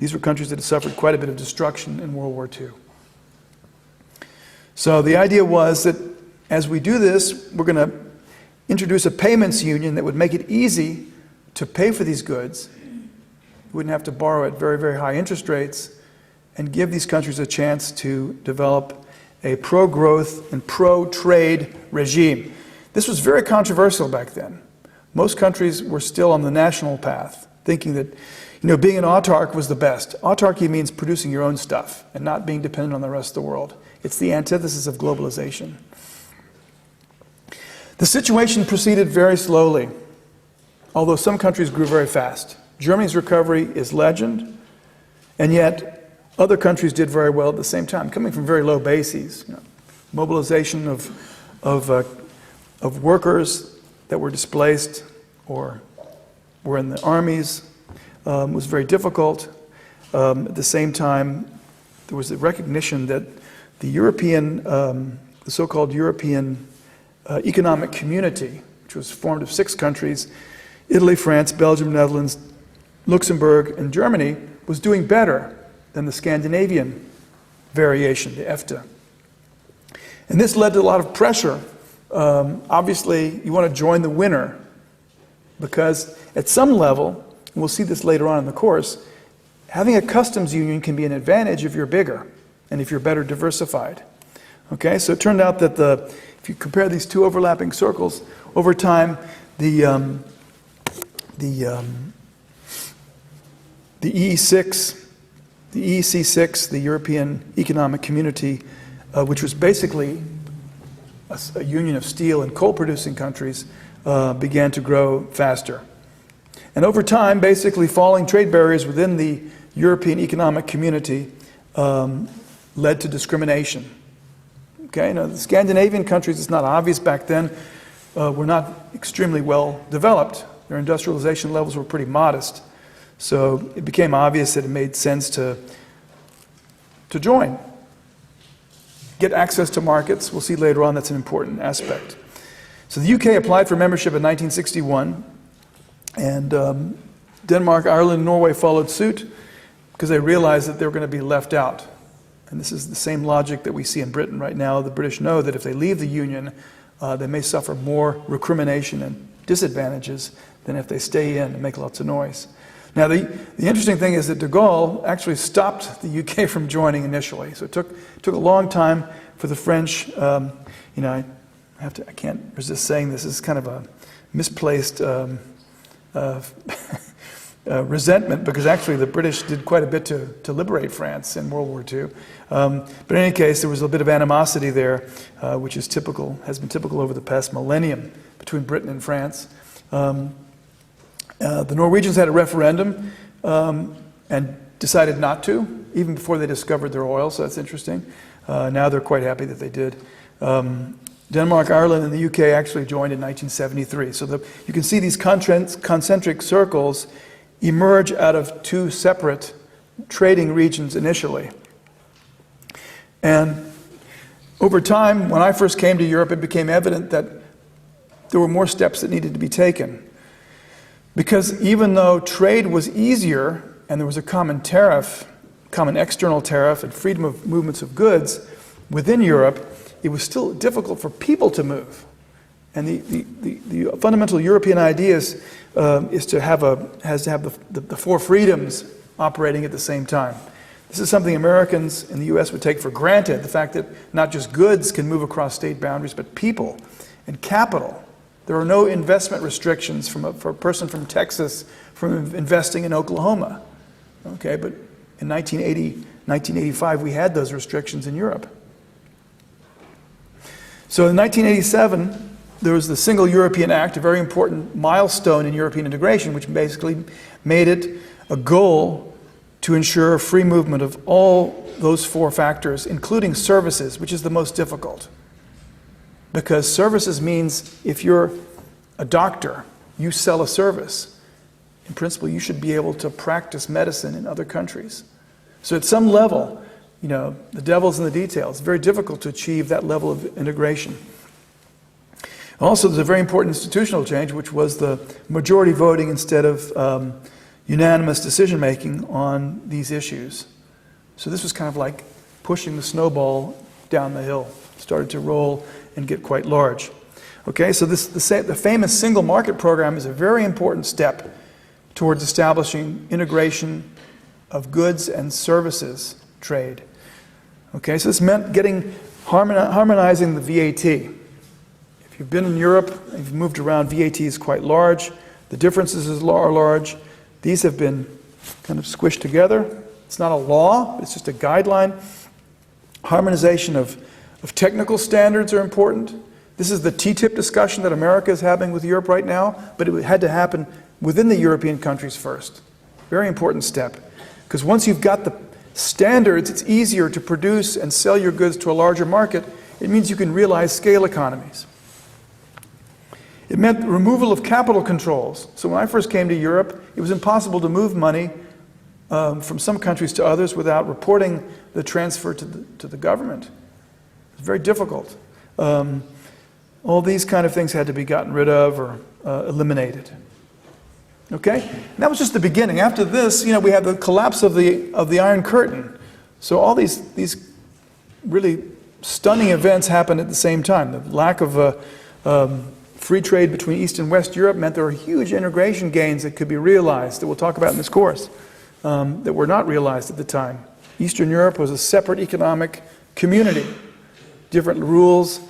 [SPEAKER 1] These were countries that had suffered quite a bit of destruction in World War II. So the idea was that as we do this, we're going to introduce a payments union that would make it easy to pay for these goods. You wouldn't have to borrow at very, very high interest rates, and give these countries a chance to develop a pro-growth and pro-trade regime. This was very controversial back then. Most countries were still on the national path, thinking that being an autark was the best. Autarky means producing your own stuff and not being dependent on the rest of the world. It's the antithesis of globalization. The situation proceeded very slowly, although some countries grew very fast. Germany's recovery is legend, and yet other countries did very well at the same time, coming from very low bases. Mobilization of workers that were displaced or were in the armies was very difficult. At the same time, there was the recognition that the European, the so-called European Economic Community, which was formed of 6 countries, Italy, France, Belgium, Netherlands, Luxembourg, and Germany, was doing better than the Scandinavian variation, the EFTA. And this led to a lot of pressure. Obviously, you want to join the winner, because at some level, and we'll see this later on in the course, having a customs union can be an advantage if you're bigger and if you're better diversified. Okay, so it turned out that if you compare these 2 overlapping circles, over time, the EC6, the European Economic Community, which was basically a union of steel and coal-producing countries, began to grow faster. And over time, basically falling trade barriers within the European Economic Community led to discrimination. Okay, now the Scandinavian countries, it's not obvious back then, were not extremely well developed. Their industrialization levels were pretty modest. So it became obvious that it made sense to join. Get access to markets. We'll see later on that's an important aspect. So the UK applied for membership in 1961, and Denmark, Ireland, and Norway followed suit because they realized that they were going to be left out. And this is the same logic that we see in Britain right now. The British know that if they leave the Union, they may suffer more recrimination and disadvantages than if they stay in and make lots of noise. Now, the interesting thing is that de Gaulle actually stopped the UK from joining initially. So it took a long time for the French, I can't resist saying this is kind of a misplaced resentment, because actually the British did quite a bit to liberate France in World War II. But in any case, there was a bit of animosity there, which is typical, has been typical over the past millennium between Britain and France. The Norwegians had a referendum and decided not to, even before they discovered their oil, so that's interesting. Now they're quite happy that they did. Denmark, Ireland, and the UK actually joined in 1973. So you can see these concentric circles emerge out of 2 separate trading regions initially. And over time, when I first came to Europe, it became evident that there were more steps that needed to be taken. Because even though trade was easier and there was a common tariff, common external tariff, and freedom of movements of goods within Europe, it was still difficult for people to move. And the fundamental European idea is to have the 4 freedoms operating at the same time. This is something Americans in the US would take for granted, the fact that not just goods can move across state boundaries, but people and capital. There are no investment restrictions for a person from Texas from investing in Oklahoma. Okay, but in 1985, we had those restrictions in Europe. So in 1987, there was the Single European Act, a very important milestone in European integration, which basically made it a goal to ensure free movement of all those 4 factors, including services, which is the most difficult. Because services means if you're a doctor, you sell a service. In principle, you should be able to practice medicine in other countries. So at some level, the devil's in the details. It's very difficult to achieve that level of integration. Also, there's a very important institutional change, which was the majority voting instead of unanimous decision-making on these issues. So this was kind of like pushing the snowball down the hill. It started to roll and get quite large. Okay, so the famous single market program is a very important step towards establishing integration of goods and services trade. Okay, so this meant harmonizing the VAT. If you've been in Europe and you've moved around, VAT is quite large. The differences are large. These have been kind of squished together. It's not a law, it's just a guideline. Harmonization of technical standards are important. This is the TTIP discussion that America is having with Europe right now, but it had to happen within the European countries first. Very important step. Because once you've got the standards, it's easier to produce and sell your goods to a larger market. It means you can realize scale economies. It meant removal of capital controls. So when I first came to Europe, it was impossible to move money from some countries to others without reporting the transfer to the government. It's very difficult. All these kind of things had to be gotten rid of or eliminated. Okay? And that was just the beginning. After this, we had the collapse of the Iron Curtain. So all these really stunning events happened at the same time. The lack of free trade between East and West Europe meant there were huge integration gains that could be realized that we'll talk about in this course that were not realized at the time. Eastern Europe was a separate economic community. Different rules,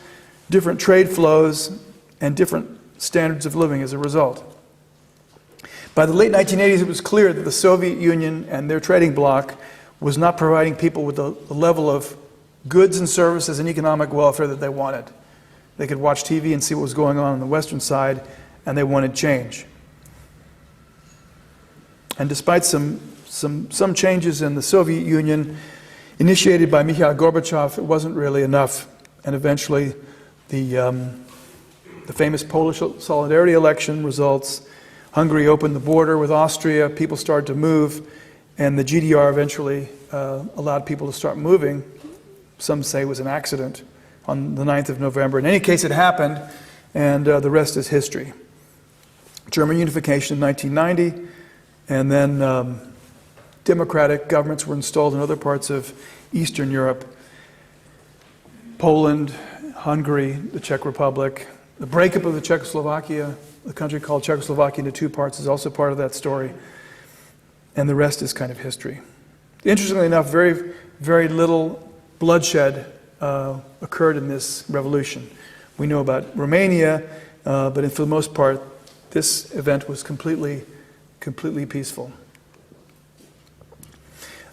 [SPEAKER 1] different trade flows, and different standards of living as a result. By the late 1980s, it was clear that the Soviet Union and their trading bloc was not providing people with the level of goods and services and economic welfare that they wanted. They could watch TV and see what was going on the Western side, and they wanted change. And despite some changes in the Soviet Union, initiated by Mikhail Gorbachev, it wasn't really enough. And eventually, the famous Polish Solidarity election results. Hungary opened the border with Austria. People started to move, and the GDR eventually allowed people to start moving. Some say it was an accident on the 9th of November. In any case, it happened, and the rest is history. German unification in 1990, and then democratic governments were installed in other parts of Eastern Europe. Poland, Hungary, the Czech Republic. The breakup of the Czechoslovakia, the country called Czechoslovakia, into two parts is also part of that story. And the rest is kind of history. Interestingly enough, very, very little bloodshed occurred in this revolution. We know about Romania, but for the most part, this event was completely peaceful.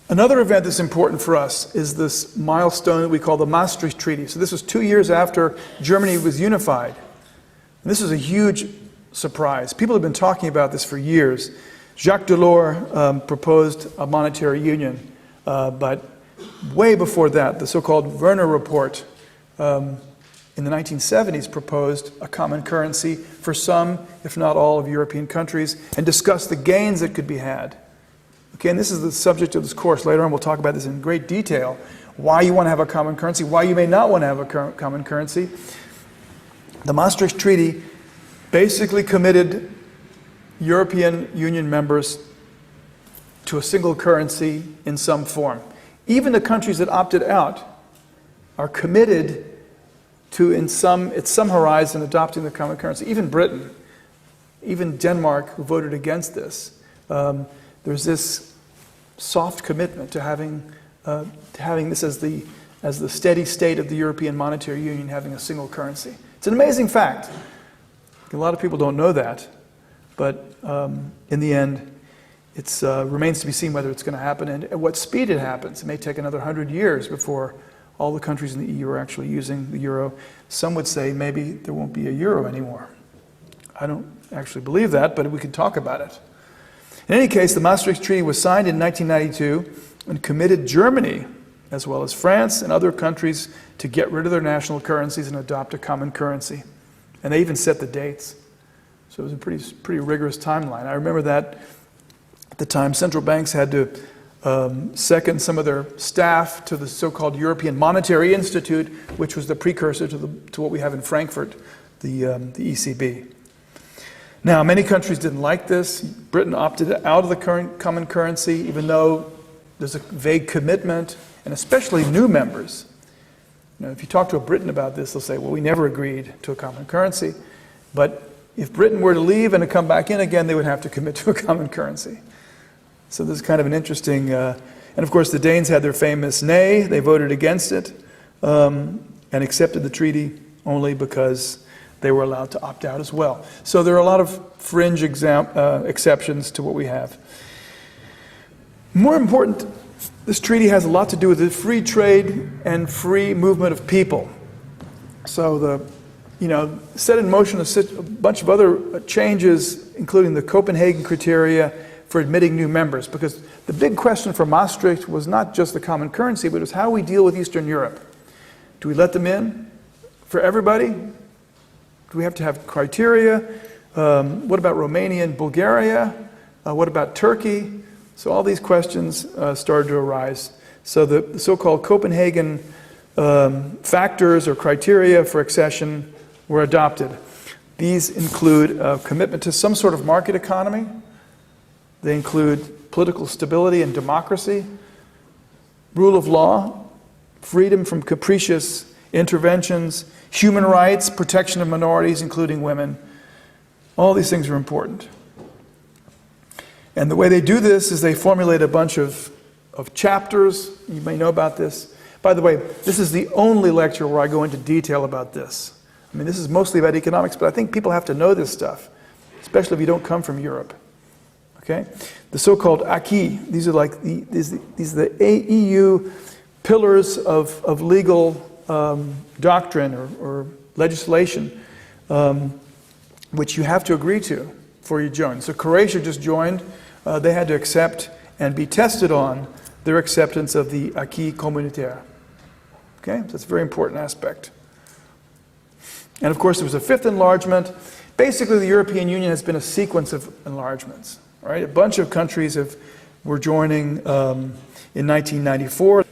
[SPEAKER 1] Another event that's important for us is this milestone that we call the Maastricht Treaty. So this was 2 years after Germany was unified. And this is a huge surprise. People have been talking about this for years. Jacques Delors proposed a monetary union, but way before that, the so-called Werner Report in the 1970s proposed a common currency for some, if not all, of European countries, and discussed the gains that could be had. Okay, and this is the subject of this course. Later on, we'll talk about this in great detail. Why you want to have a common currency, why you may not want to have a common currency. The Maastricht Treaty basically committed European Union members to a single currency in some form. Even the countries that opted out are committed to, at some horizon, adopting the common currency. Even Britain, even Denmark, who voted against this. There's this soft commitment to having this as the steady state of the European monetary union, having a single currency. It's an amazing fact. A lot of people don't know that, but in the end, it remains to be seen whether it's going to happen and at what speed it happens. It may take another 100 years before all the countries in the EU are actually using the euro. Some would say maybe there won't be a euro anymore. I don't actually believe that, but we can talk about it. In any case, the Maastricht Treaty was signed in 1992 and committed Germany, as well as France and other countries, to get rid of their national currencies and adopt a common currency. And they even set the dates. So it was a pretty rigorous timeline. I remember that at the time, central banks had to second some of their staff to the so-called European Monetary Institute, which was the precursor to what we have in Frankfurt, the ECB. Now, many countries didn't like this. Britain opted out of the current common currency, even though there's a vague commitment, and especially new members. If you talk to a Briton about this, they'll say, well, we never agreed to a common currency. But if Britain were to leave and to come back in again, they would have to commit to a common currency. So this is kind of an interesting... and of course, the Danes had their famous nay. They voted against it and accepted the treaty only because they were allowed to opt out as well. So there are a lot of fringe exceptions to what we have. More important, this treaty has a lot to do with the free trade and free movement of people. So set in motion a bunch of other changes, including the Copenhagen criteria for admitting new members, because the big question for Maastricht was not just the common currency, but it was how we deal with Eastern Europe. Do we let them in for everybody? Do we have to have criteria? What about Romania and Bulgaria? What about Turkey? So all these questions started to arise. So the so-called Copenhagen factors or criteria for accession were adopted. These include a commitment to some sort of market economy. They include political stability and democracy, rule of law, freedom from capricious interventions, human rights, protection of minorities, including women. All these things are important. And the way they do this is they formulate a bunch of chapters. You may know about this. By the way, this is the only lecture where I go into detail about this. I mean, this is mostly about economics, but I think people have to know this stuff, especially if you don't come from Europe. Okay? The so-called acquis, these are like these are the EU pillars of legal doctrine or legislation, which you have to agree to before you join. So Croatia just joined. They had to accept and be tested on their acceptance of the acquis communautaire. Okay? So that's a very important aspect. And of course, there was a fifth enlargement. Basically, the European Union has been a sequence of enlargements. Right? A bunch of countries were joining in 1994.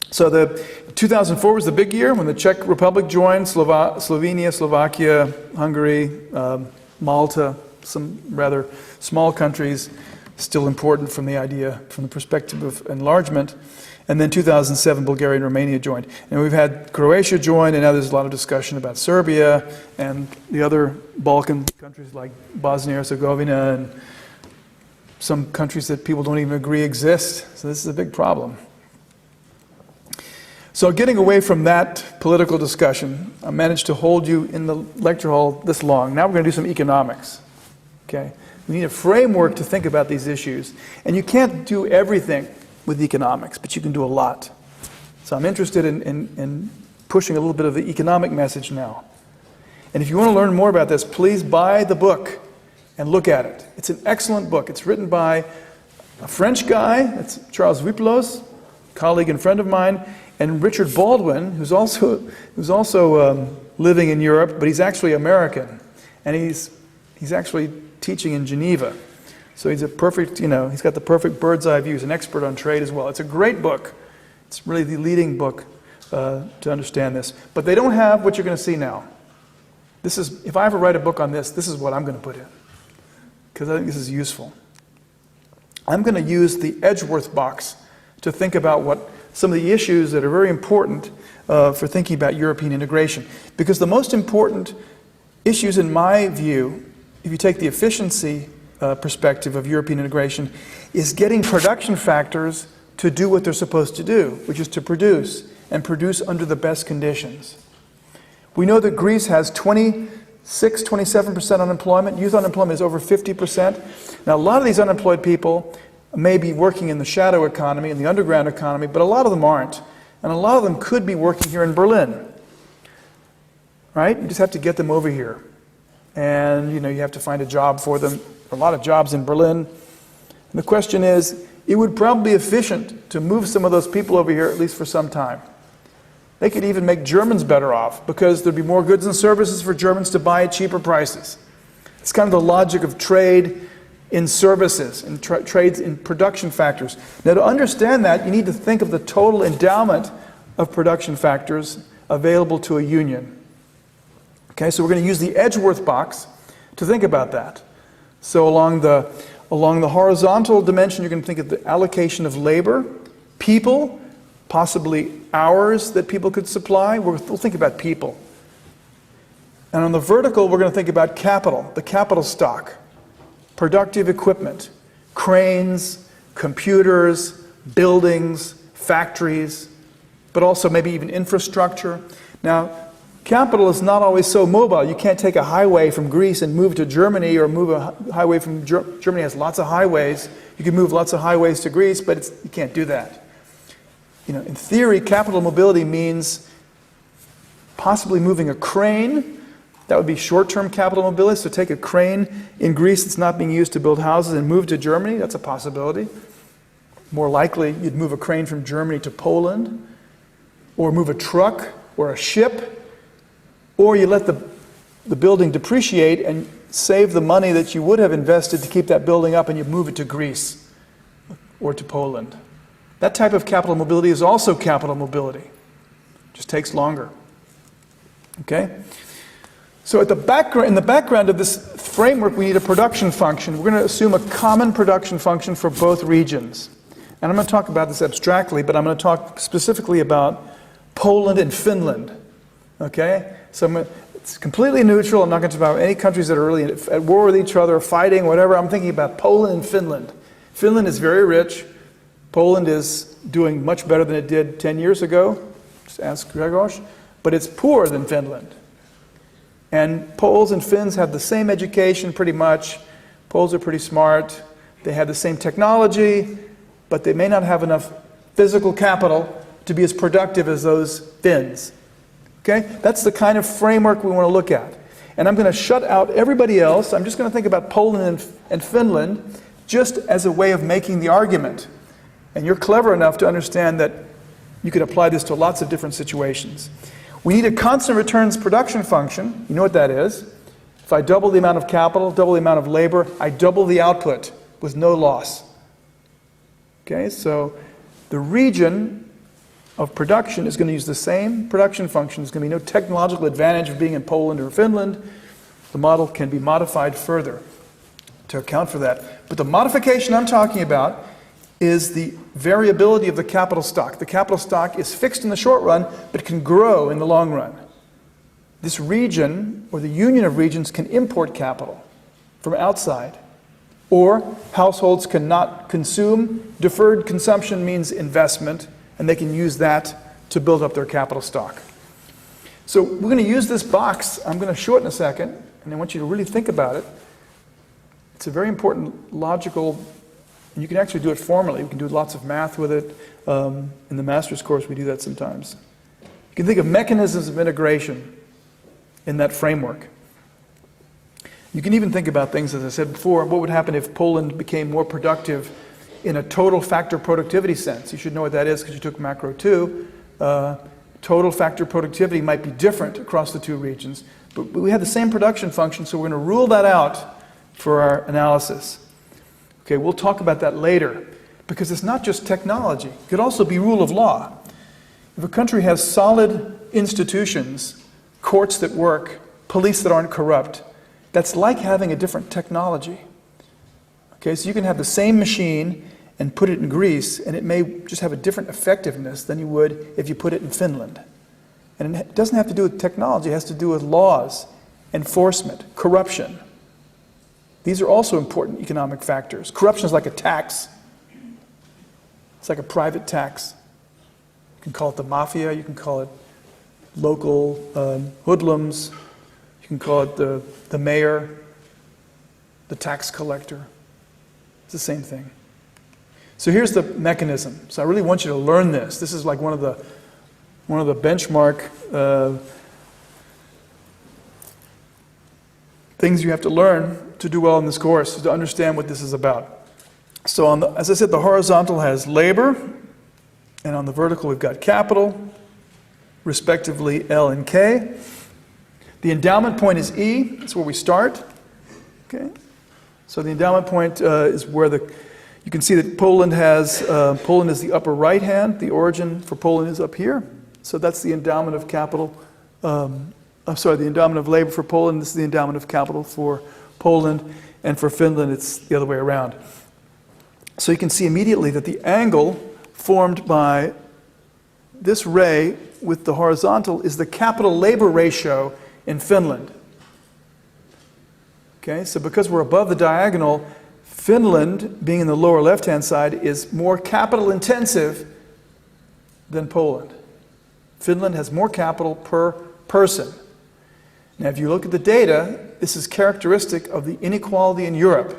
[SPEAKER 1] So 2004 was the big year when the Czech Republic joined, Slovenia, Slovakia, Hungary, Malta, some rather small countries, still important from the perspective of enlargement. And then 2007, Bulgaria and Romania joined. And we've had Croatia join, and now there's a lot of discussion about Serbia and the other Balkan countries like Bosnia and Herzegovina and some countries that people don't even agree exist. So this is a big problem. So getting away from that political discussion, I managed to hold you in the lecture hall this long. Now we're going to do some economics. Okay? We need a framework to think about these issues. And you can't do everything with economics, but you can do a lot. So I'm interested in pushing a little bit of the economic message now. And if you want to learn more about this, please buy the book and look at it. It's an excellent book. It's written by a French guy, that's Charles Wyplos, colleague and friend of mine, and Richard Baldwin, who's also living in Europe, but he's actually American, and he's actually teaching in Geneva. So he's a perfect, he's got the perfect bird's eye view. He's an expert on trade as well. It's a great book. It's really the leading book to understand this. But they don't have what you're going to see now. This is, if I ever write a book on this, this is what I'm going to put in, because I think this is useful. I'm going to use the Edgeworth box to think about what some of the issues that are very important for thinking about European integration. Because the most important issues, in my view, if you take the efficiency perspective of European integration, is getting production factors to do what they're supposed to do, which is to produce, and produce under the best conditions. We know that Greece has 27% unemployment. Youth unemployment is over 50%. Now, a lot of these unemployed people may be working in the shadow economy, in the underground economy, but a lot of them aren't. And a lot of them could be working here in Berlin. Right? You just have to get them over here. And, you have to find a job for them. A lot of jobs in Berlin. And the question is, it would probably be efficient to move some of those people over here, at least for some time. They could even make Germans better off, because there'd be more goods and services for Germans to buy at cheaper prices. It's kind of the logic of trade in services, and trades in production factors. Now, to understand that, you need to think of the total endowment of production factors available to a union. Okay, so we're going to use the Edgeworth box to think about that. So along the horizontal dimension, you're going to think of the allocation of labor, people, possibly hours that people could supply. We'll think about people. And on the vertical, we're going to think about capital, the capital stock, productive equipment, cranes, computers, buildings, factories, but also maybe even infrastructure. Now, capital is not always so mobile. You can't take a highway from Greece and move to Germany, or move a highway from Germany has lots of highways. You can move lots of highways to Greece, but you can't do that. In theory, capital mobility means possibly moving a crane. That would be short-term capital mobility. So take a crane in Greece that's not being used to build houses and move to Germany. That's a possibility. More likely, you'd move a crane from Germany to Poland, or move a truck or a ship. Or you let the building depreciate and save the money that you would have invested to keep that building up, and you move it to Greece. or to Poland. That type of capital mobility is also capital mobility. Just takes longer. Okay? So in the background of this framework, we need a production function. We're going to assume a common production function for both regions. And I'm going to talk about this abstractly, but I'm going to talk specifically about Poland and Finland. Okay? So it's completely neutral. I'm not going to talk about any countries that are really at war with each other, fighting, whatever. I'm thinking about Poland and Finland. Finland is very rich. Poland is doing much better than it did 10 years ago. Just ask Grzegorz. But it's poorer than Finland. And Poles and Finns have the same education pretty much. Poles are pretty smart. They have the same technology, but they may not have enough physical capital to be as productive as those Finns. Okay? That's the kind of framework we want to look at. And I'm going to shut out everybody else. I'm just going to think about Poland and Finland just as a way of making the argument. And you're clever enough to understand that you can apply this to lots of different situations. We need a constant returns production function. You know what that is. If I double the amount of capital, double the amount of labor, I double the output with no loss. Okay, so the region of production is going to use the same production function. There's going to be no technological advantage of being in Poland or Finland. The model can be modified further to account for that. But the modification I'm talking about is the variability of the capital stock. The capital stock is fixed in the short run, but can grow in the long run. This region, or the union of regions, can import capital from outside. Or households cannot consume. Deferred consumption means investment, and they can use that to build up their capital stock. So we're going to use this box. I'm going to show it in a second, and I want you to really think about it. It's a very important logical. And you can actually do it formally. We can do lots of math with it. In the master's course, we do that sometimes. You can think of mechanisms of integration in that framework. You can even think about things, as I said before, what would happen if Poland became more productive in a total factor productivity sense. You should know what that is because you took Makro 2. Total factor productivity might be different across the two regions. But we have the same production function, so we're going to rule that out for our analysis. Okay, we'll talk about that later, because it's not just technology. It could also be rule of law. If a country has solid institutions, courts that work, police that aren't corrupt, that's like having a different technology. Okay, so you can have the same machine and put it in Greece, and it may just have a different effectiveness than you would if you put it in Finland. And it doesn't have to do with technology, it has to do with laws, enforcement, corruption. These are also important economic factors. Corruption is like a tax. It's like a private tax. You can call it the mafia, you can call it local hoodlums, you can call it the mayor, the tax collector. It's the same thing. So here's the mechanism. So I really want you to learn this. This is like one of the benchmark things you have to learn to do well in this course, to understand what this is about. So as I said, the horizontal has labor, and on the vertical we've got capital, respectively L and K. The endowment point is E, that's where we start. Okay. So the endowment point is where you can see that Poland is the upper right hand, the origin for Poland is up here. So that's the endowment of capital, the endowment of labor for Poland, this is the endowment of capital for Poland, and for Finland it's the other way around. So you can see immediately that the angle formed by this ray with the horizontal is the capital labor ratio in Finland. Okay, so because we're above the diagonal, Finland, being in the lower left-hand side, is more capital intensive than Poland. Finland has more capital per person. Now, if you look at the data, this is characteristic of the inequality in Europe.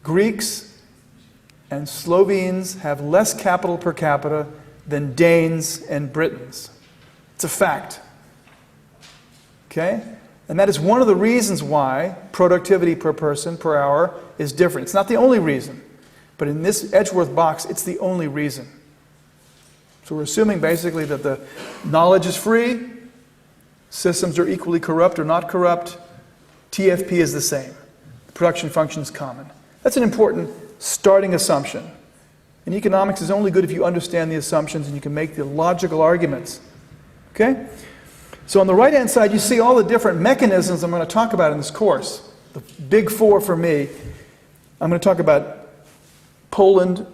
[SPEAKER 1] Greeks and Slovenes have less capital per capita than Danes and Britons. It's a fact. Okay? And that is one of the reasons why productivity per person per hour is different. It's not the only reason, but in this Edgeworth box, it's the only reason. So we're assuming basically that the knowledge is free, systems are equally corrupt or not corrupt, TFP is the same. The production function is common. That's an important starting assumption. And economics is only good if you understand the assumptions and you can make the logical arguments. Okay? So on the right-hand side, you see all the different mechanisms I'm going to talk about in this course. The big four for me. I'm going to talk about Poland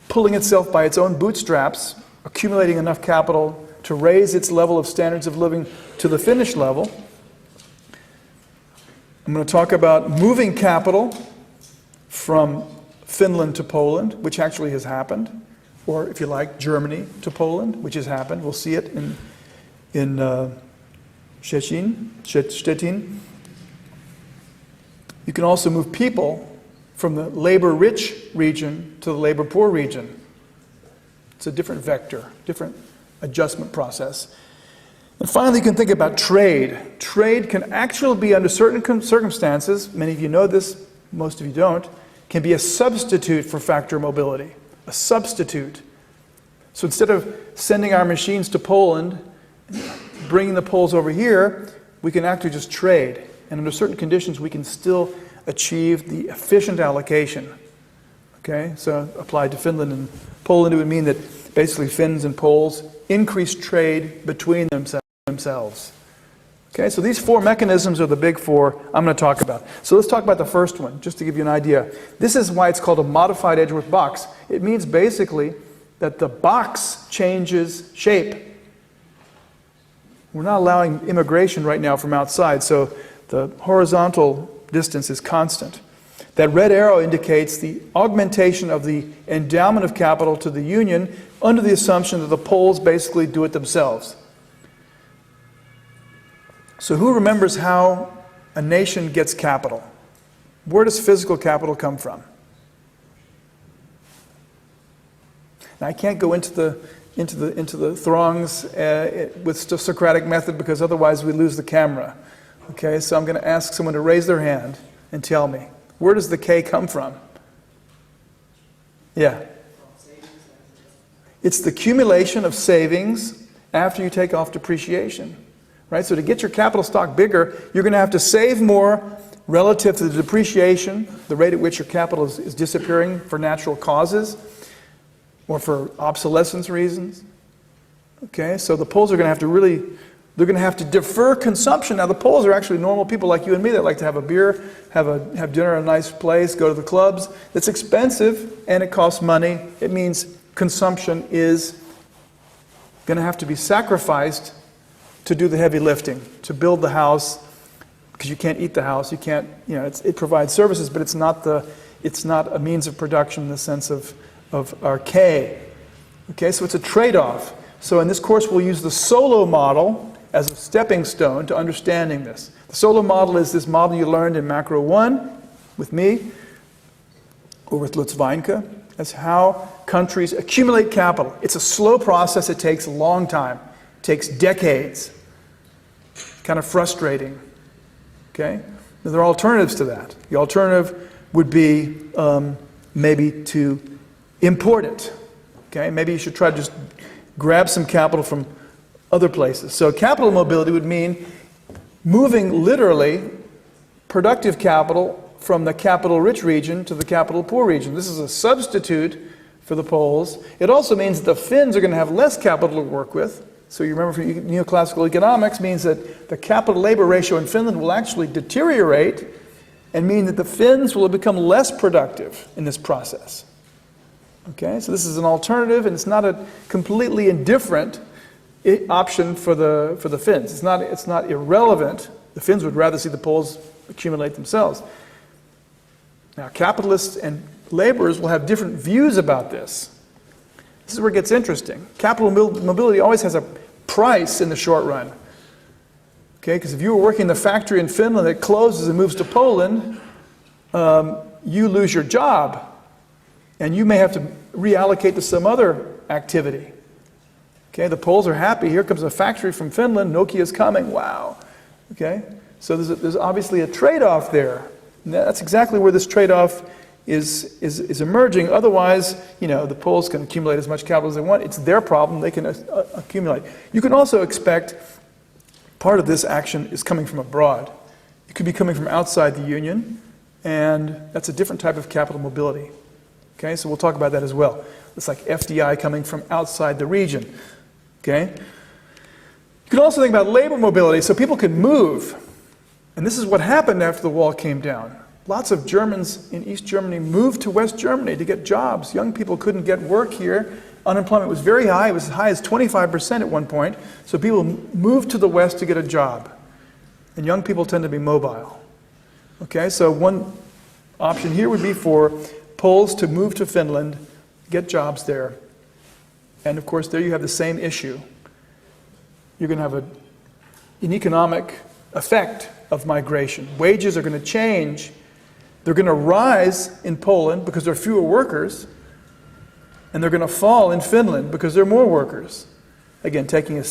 [SPEAKER 1] pulling itself by its own bootstraps, accumulating enough capital to raise its level of standards of living to the Finnish level. I'm going to talk about moving capital from Finland to Poland, which actually has happened, or if you like, Germany to Poland, which has happened. We'll see it in Szczecin. You can also move people from the labor-rich region to the labor-poor region. It's a different vector, different adjustment process. And finally, you can think about trade. Trade can actually be, under certain circumstances, many of you know this, most of you don't, can be a substitute for factor mobility. A substitute. So instead of sending our machines to Poland, bringing the poles over here, we can actually just trade. And under certain conditions, we can still achieve the efficient allocation. Okay, so applied to Finland and Poland, it would mean that basically Finns and Poles increase trade between themselves. Okay, so these four mechanisms are the big four I'm going to talk about. So let's talk about the first one, just to give you an idea. This is why it's called a modified Edgeworth box. It means basically that the box changes shape. We're not allowing immigration right now from outside, so the horizontal distance is constant. That red arrow indicates the augmentation of the endowment of capital to the Union under the assumption that the poles basically do it themselves. So who remembers how a nation gets capital? Where does physical capital come from? Now, I can't go into the throngs with the Socratic method because otherwise we lose the camera. Okay, so I'm going to ask someone to raise their hand and tell me. Where does the K come from? Yeah. It's the accumulation of savings after you take off depreciation. Right? So to get your capital stock bigger, you're going to have to save more relative to the depreciation, the rate at which your capital is disappearing for natural causes or for obsolescence reasons. Okay, so the Poles are going to have to they're going to have to defer consumption. Now the Poles are actually normal people like you and me that like to have a beer, have dinner at a nice place, go to the clubs. It's expensive and it costs money. It means consumption is going to have to be sacrificed to do the heavy lifting, to build the house, because you can't eat the house. You can't, it provides services, but it's not a means of production in the sense of our K. Okay, so it's a trade-off. So in this course, we'll use the Solo model as a stepping stone to understanding this. The Solo model is this model you learned in Makro 1 with me, or with Lutz Weinke, as how countries accumulate capital. It's a slow process. It takes a long time. It takes decades. Kind of frustrating. Okay? Now, there are alternatives to that. The alternative would be maybe to import it. Okay? Maybe you should try to just grab some capital from other places. So capital mobility would mean moving literally productive capital from the capital-rich region to the capital-poor region. This is a substitute for the Poles. It also means that the Finns are going to have less capital to work with. So you remember from neoclassical economics means that the capital-labor ratio in Finland will actually deteriorate and mean that the Finns will become less productive in this process. Okay, so this is an alternative, and it's not a completely indifferent option for the Finns. It's not irrelevant. The Finns would rather see the Poles accumulate themselves. Now, capitalists and laborers will have different views about this. This is where it gets interesting. Capital mobility always has a price in the short run. Okay, because if you were working in the factory in Finland that closes and moves to Poland, you lose your job. And you may have to reallocate to some other activity. Okay, the Poles are happy. Here comes a factory from Finland. Nokia's coming. Wow. Okay, so there's obviously a trade-off there. And that's exactly where this trade-off is emerging. Otherwise, the Poles can accumulate as much capital as they want. It's their problem. They can accumulate. You can also expect part of this action is coming from abroad. It could be coming from outside the Union, and that's a different type of capital mobility. Okay, so we'll talk about that as well. It's like FDI coming from outside the region. Okay? You can also think about labor mobility, so people could move. And this is what happened after the wall came down. Lots of Germans in East Germany moved to West Germany to get jobs. Young people couldn't get work here. Unemployment was very high. It was as high as 25% at one point. So people moved to the West to get a job. And young people tend to be mobile. Okay, so one option here would be for Poles to move to Finland, get jobs there. And of course, there you have the same issue. You're going to have an economic effect of migration. Wages are going to change. They're going to rise in Poland because there are fewer workers, and they're going to fall in Finland because there are more workers. Again, taking a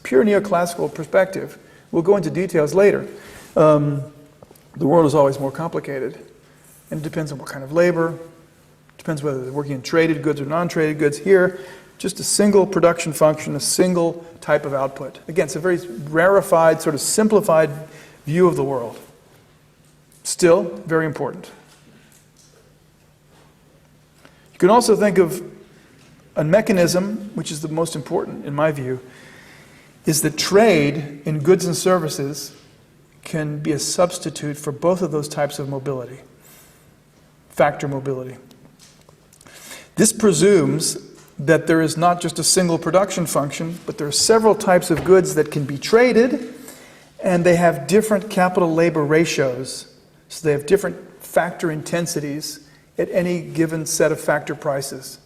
[SPEAKER 1] pure neoclassical perspective. We'll go into details later. The world is always more complicated, and it depends on what kind of labor. It depends whether they're working in traded goods or non-traded goods. Here, just a single production function, a single type of output. Again, it's a very rarefied, sort of simplified view of the world. Still, very important. You can also think of a mechanism, which is the most important in my view, is that trade in goods and services can be a substitute for both of those types of mobility, factor mobility. This presumes that there is not just a single production function, but there are several types of goods that can be traded, and they have different capital-labor ratios. So they have different factor intensities at any given set of factor prices.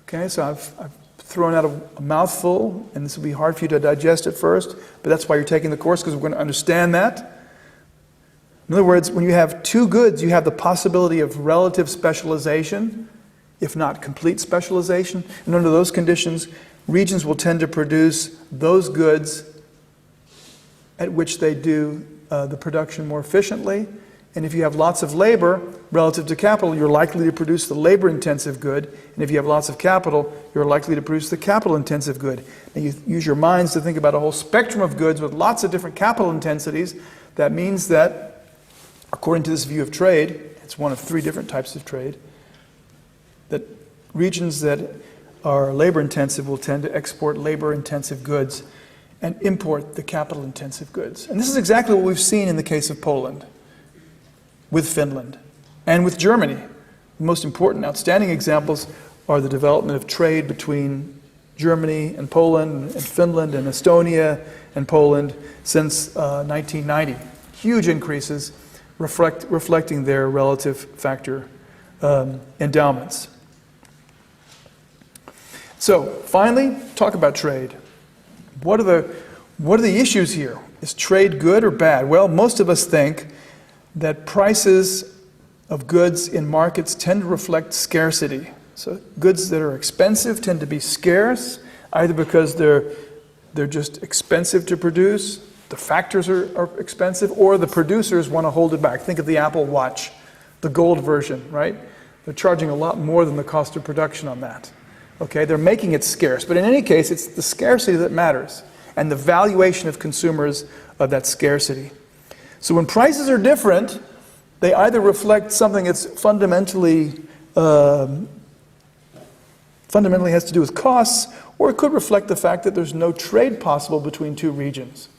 [SPEAKER 1] Okay, so I've thrown out a mouthful, and this will be hard for you to digest at first, but that's why you're taking the course, because we're going to understand that. In other words, when you have two goods, you have the possibility of relative specialization, if not complete specialization. And under those conditions, regions will tend to produce those goods at which they do the production more efficiently. And if you have lots of labor relative to capital, you're likely to produce the labor-intensive good. And if you have lots of capital, you're likely to produce the capital-intensive good. And you use your minds to think about a whole spectrum of goods with lots of different capital intensities. That means that, according to this view of trade, it's one of three different types of trade, that regions that are labor-intensive will tend to export labor-intensive goods and import the capital-intensive goods. And this is exactly what we've seen in the case of Poland, with Finland, and with Germany. The most important, outstanding examples are the development of trade between Germany and Poland, and Finland and Estonia and Poland since 1990. Huge increases reflecting their relative factor endowments. So, finally, talk about trade. What are the issues here? Is trade good or bad? Well, most of us think that prices of goods in markets tend to reflect scarcity. So goods that are expensive tend to be scarce, either because they're just expensive to produce, the factors are expensive, or the producers want to hold it back. Think of the Apple Watch, the gold version, right? They're charging a lot more than the cost of production on that. Okay, they're making it scarce, but in any case, it's the scarcity that matters, and the valuation of consumers of that scarcity. So when prices are different, they either reflect something that's fundamentally has to do with costs, or it could reflect the fact that there's no trade possible between two regions.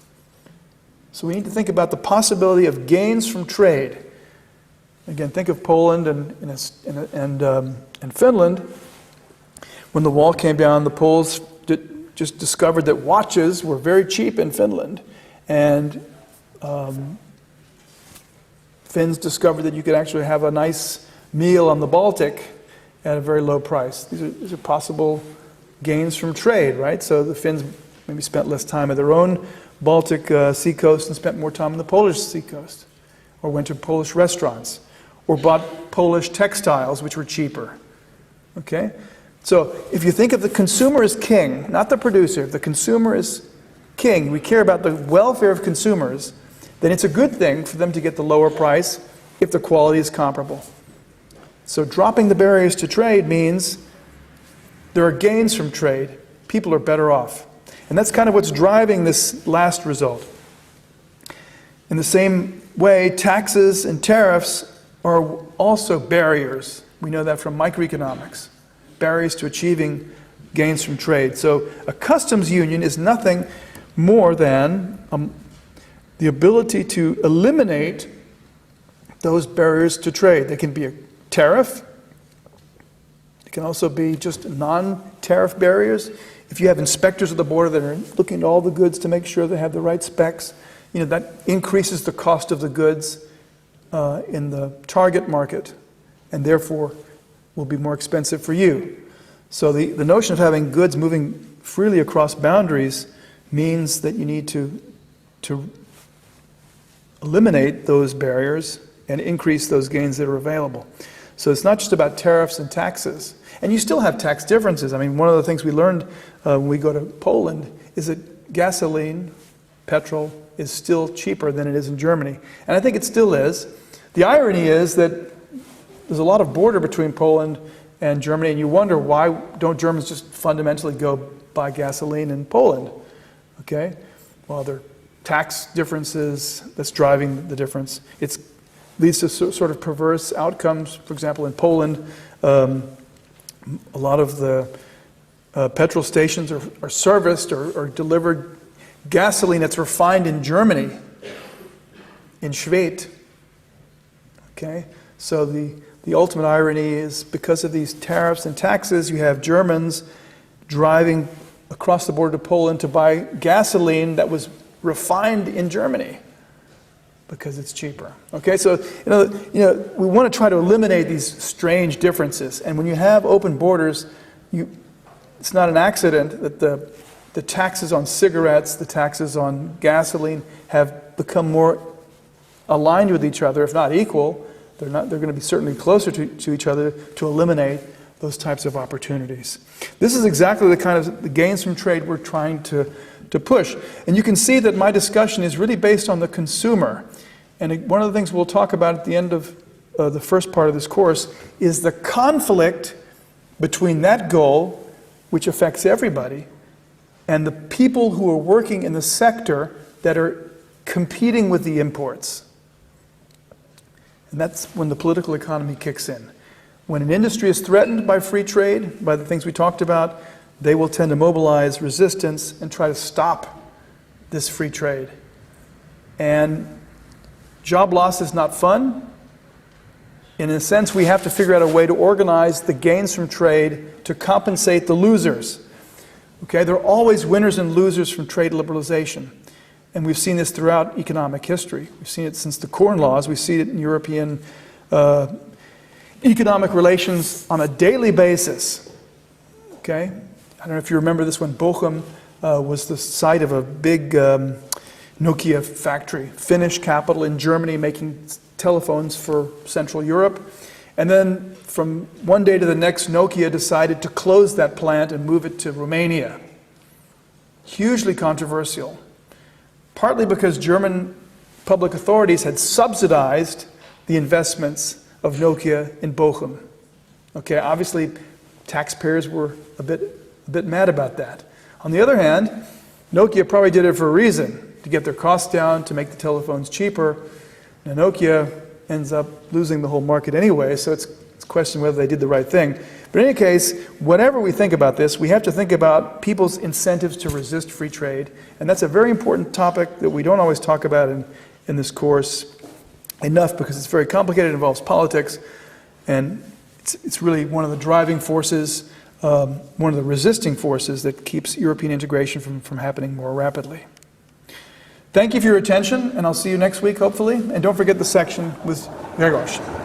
[SPEAKER 1] So we need to think about the possibility of gains from trade. Again, think of Poland and Finland. When the wall came down, the Poles just discovered that watches were very cheap in Finland, and Finns discovered that you could actually have a nice meal on the Baltic at a very low price. These are possible gains from trade, right? So the Finns maybe spent less time at their own Baltic seacoast and spent more time on the Polish seacoast, or went to Polish restaurants, or bought Polish textiles, which were cheaper. Okay? So if you think of the consumer as king, not the producer, if the consumer is king, we care about the welfare of consumers, then it's a good thing for them to get the lower price if the quality is comparable. So dropping the barriers to trade means there are gains from trade. People are better off. And that's kind of what's driving this last result. In the same way, taxes and tariffs are also barriers We know that from microeconomics. Barriers to achieving gains from trade. So a customs union is nothing more than the ability to eliminate those barriers to trade. They can be a tariff. It can also be just non-tariff barriers. If you have inspectors at the border that are looking at all the goods to make sure they have the right specs, that increases the cost of the goods in the target market, and therefore will be more expensive for you. So the notion of having goods moving freely across boundaries means that you need to eliminate those barriers and increase those gains that are available. So it's not just about tariffs and taxes. And you still have tax differences. I mean, one of the things we learned when we go to Poland is that gasoline, petrol, is still cheaper than it is in Germany. And I think it still is. The irony is that there's a lot of border between Poland and Germany, and you wonder, why don't Germans just fundamentally go buy gasoline in Poland? Okay? Well, there are tax differences that's driving the difference. It leads to sort of perverse outcomes. For example, in Poland, a lot of the petrol stations are serviced or delivered gasoline that's refined in Germany, in Schwedt. Okay? So the ultimate irony is, because of these tariffs and taxes, you have Germans driving across the border to Poland to buy gasoline that was refined in Germany because it's cheaper. Okay, so we want to try to eliminate these strange differences. And when you have open borders, it's not an accident that the taxes on cigarettes, the taxes on gasoline have become more aligned with each other, if not equal. They're going to be certainly closer to each other to eliminate those types of opportunities. This is exactly the kind of the gains from trade we're trying to push. And you can see that my discussion is really based on the consumer. And one of the things we'll talk about at the end of the first part of this course is the conflict between that goal, which affects everybody, and the people who are working in the sector that are competing with the imports. And that's when the political economy kicks in. When an industry is threatened by free trade, by the things we talked about, they will tend to mobilize resistance and try to stop this free trade. And job loss is not fun. In a sense, we have to figure out a way to organize the gains from trade to compensate the losers. Okay, there are always winners and losers from trade liberalization. And we've seen this throughout economic history. We've seen it since the Corn Laws. We see it in European economic relations on a daily basis. Okay? I don't know if you remember this, when Bochum was the site of a big Nokia factory, Finnish capital in Germany, making telephones for Central Europe. And then from one day to the next, Nokia decided to close that plant and move it to Romania. Hugely controversial. Partly because German public authorities had subsidized the investments of Nokia in Bochum. Okay, obviously taxpayers were a bit mad about that. On the other hand, Nokia probably did it for a reason, to get their costs down, to make the telephones cheaper. Now Nokia ends up losing the whole market anyway, so it's a question whether they did the right thing. But in any case, whatever we think about this, we have to think about people's incentives to resist free trade. And that's a very important topic that we don't always talk about in this course enough, because it's very complicated, it involves politics, and it's really one of the driving forces, one of the resisting forces that keeps European integration from happening more rapidly. Thank you for your attention, and I'll see you next week, hopefully. And don't forget the section with Gregos.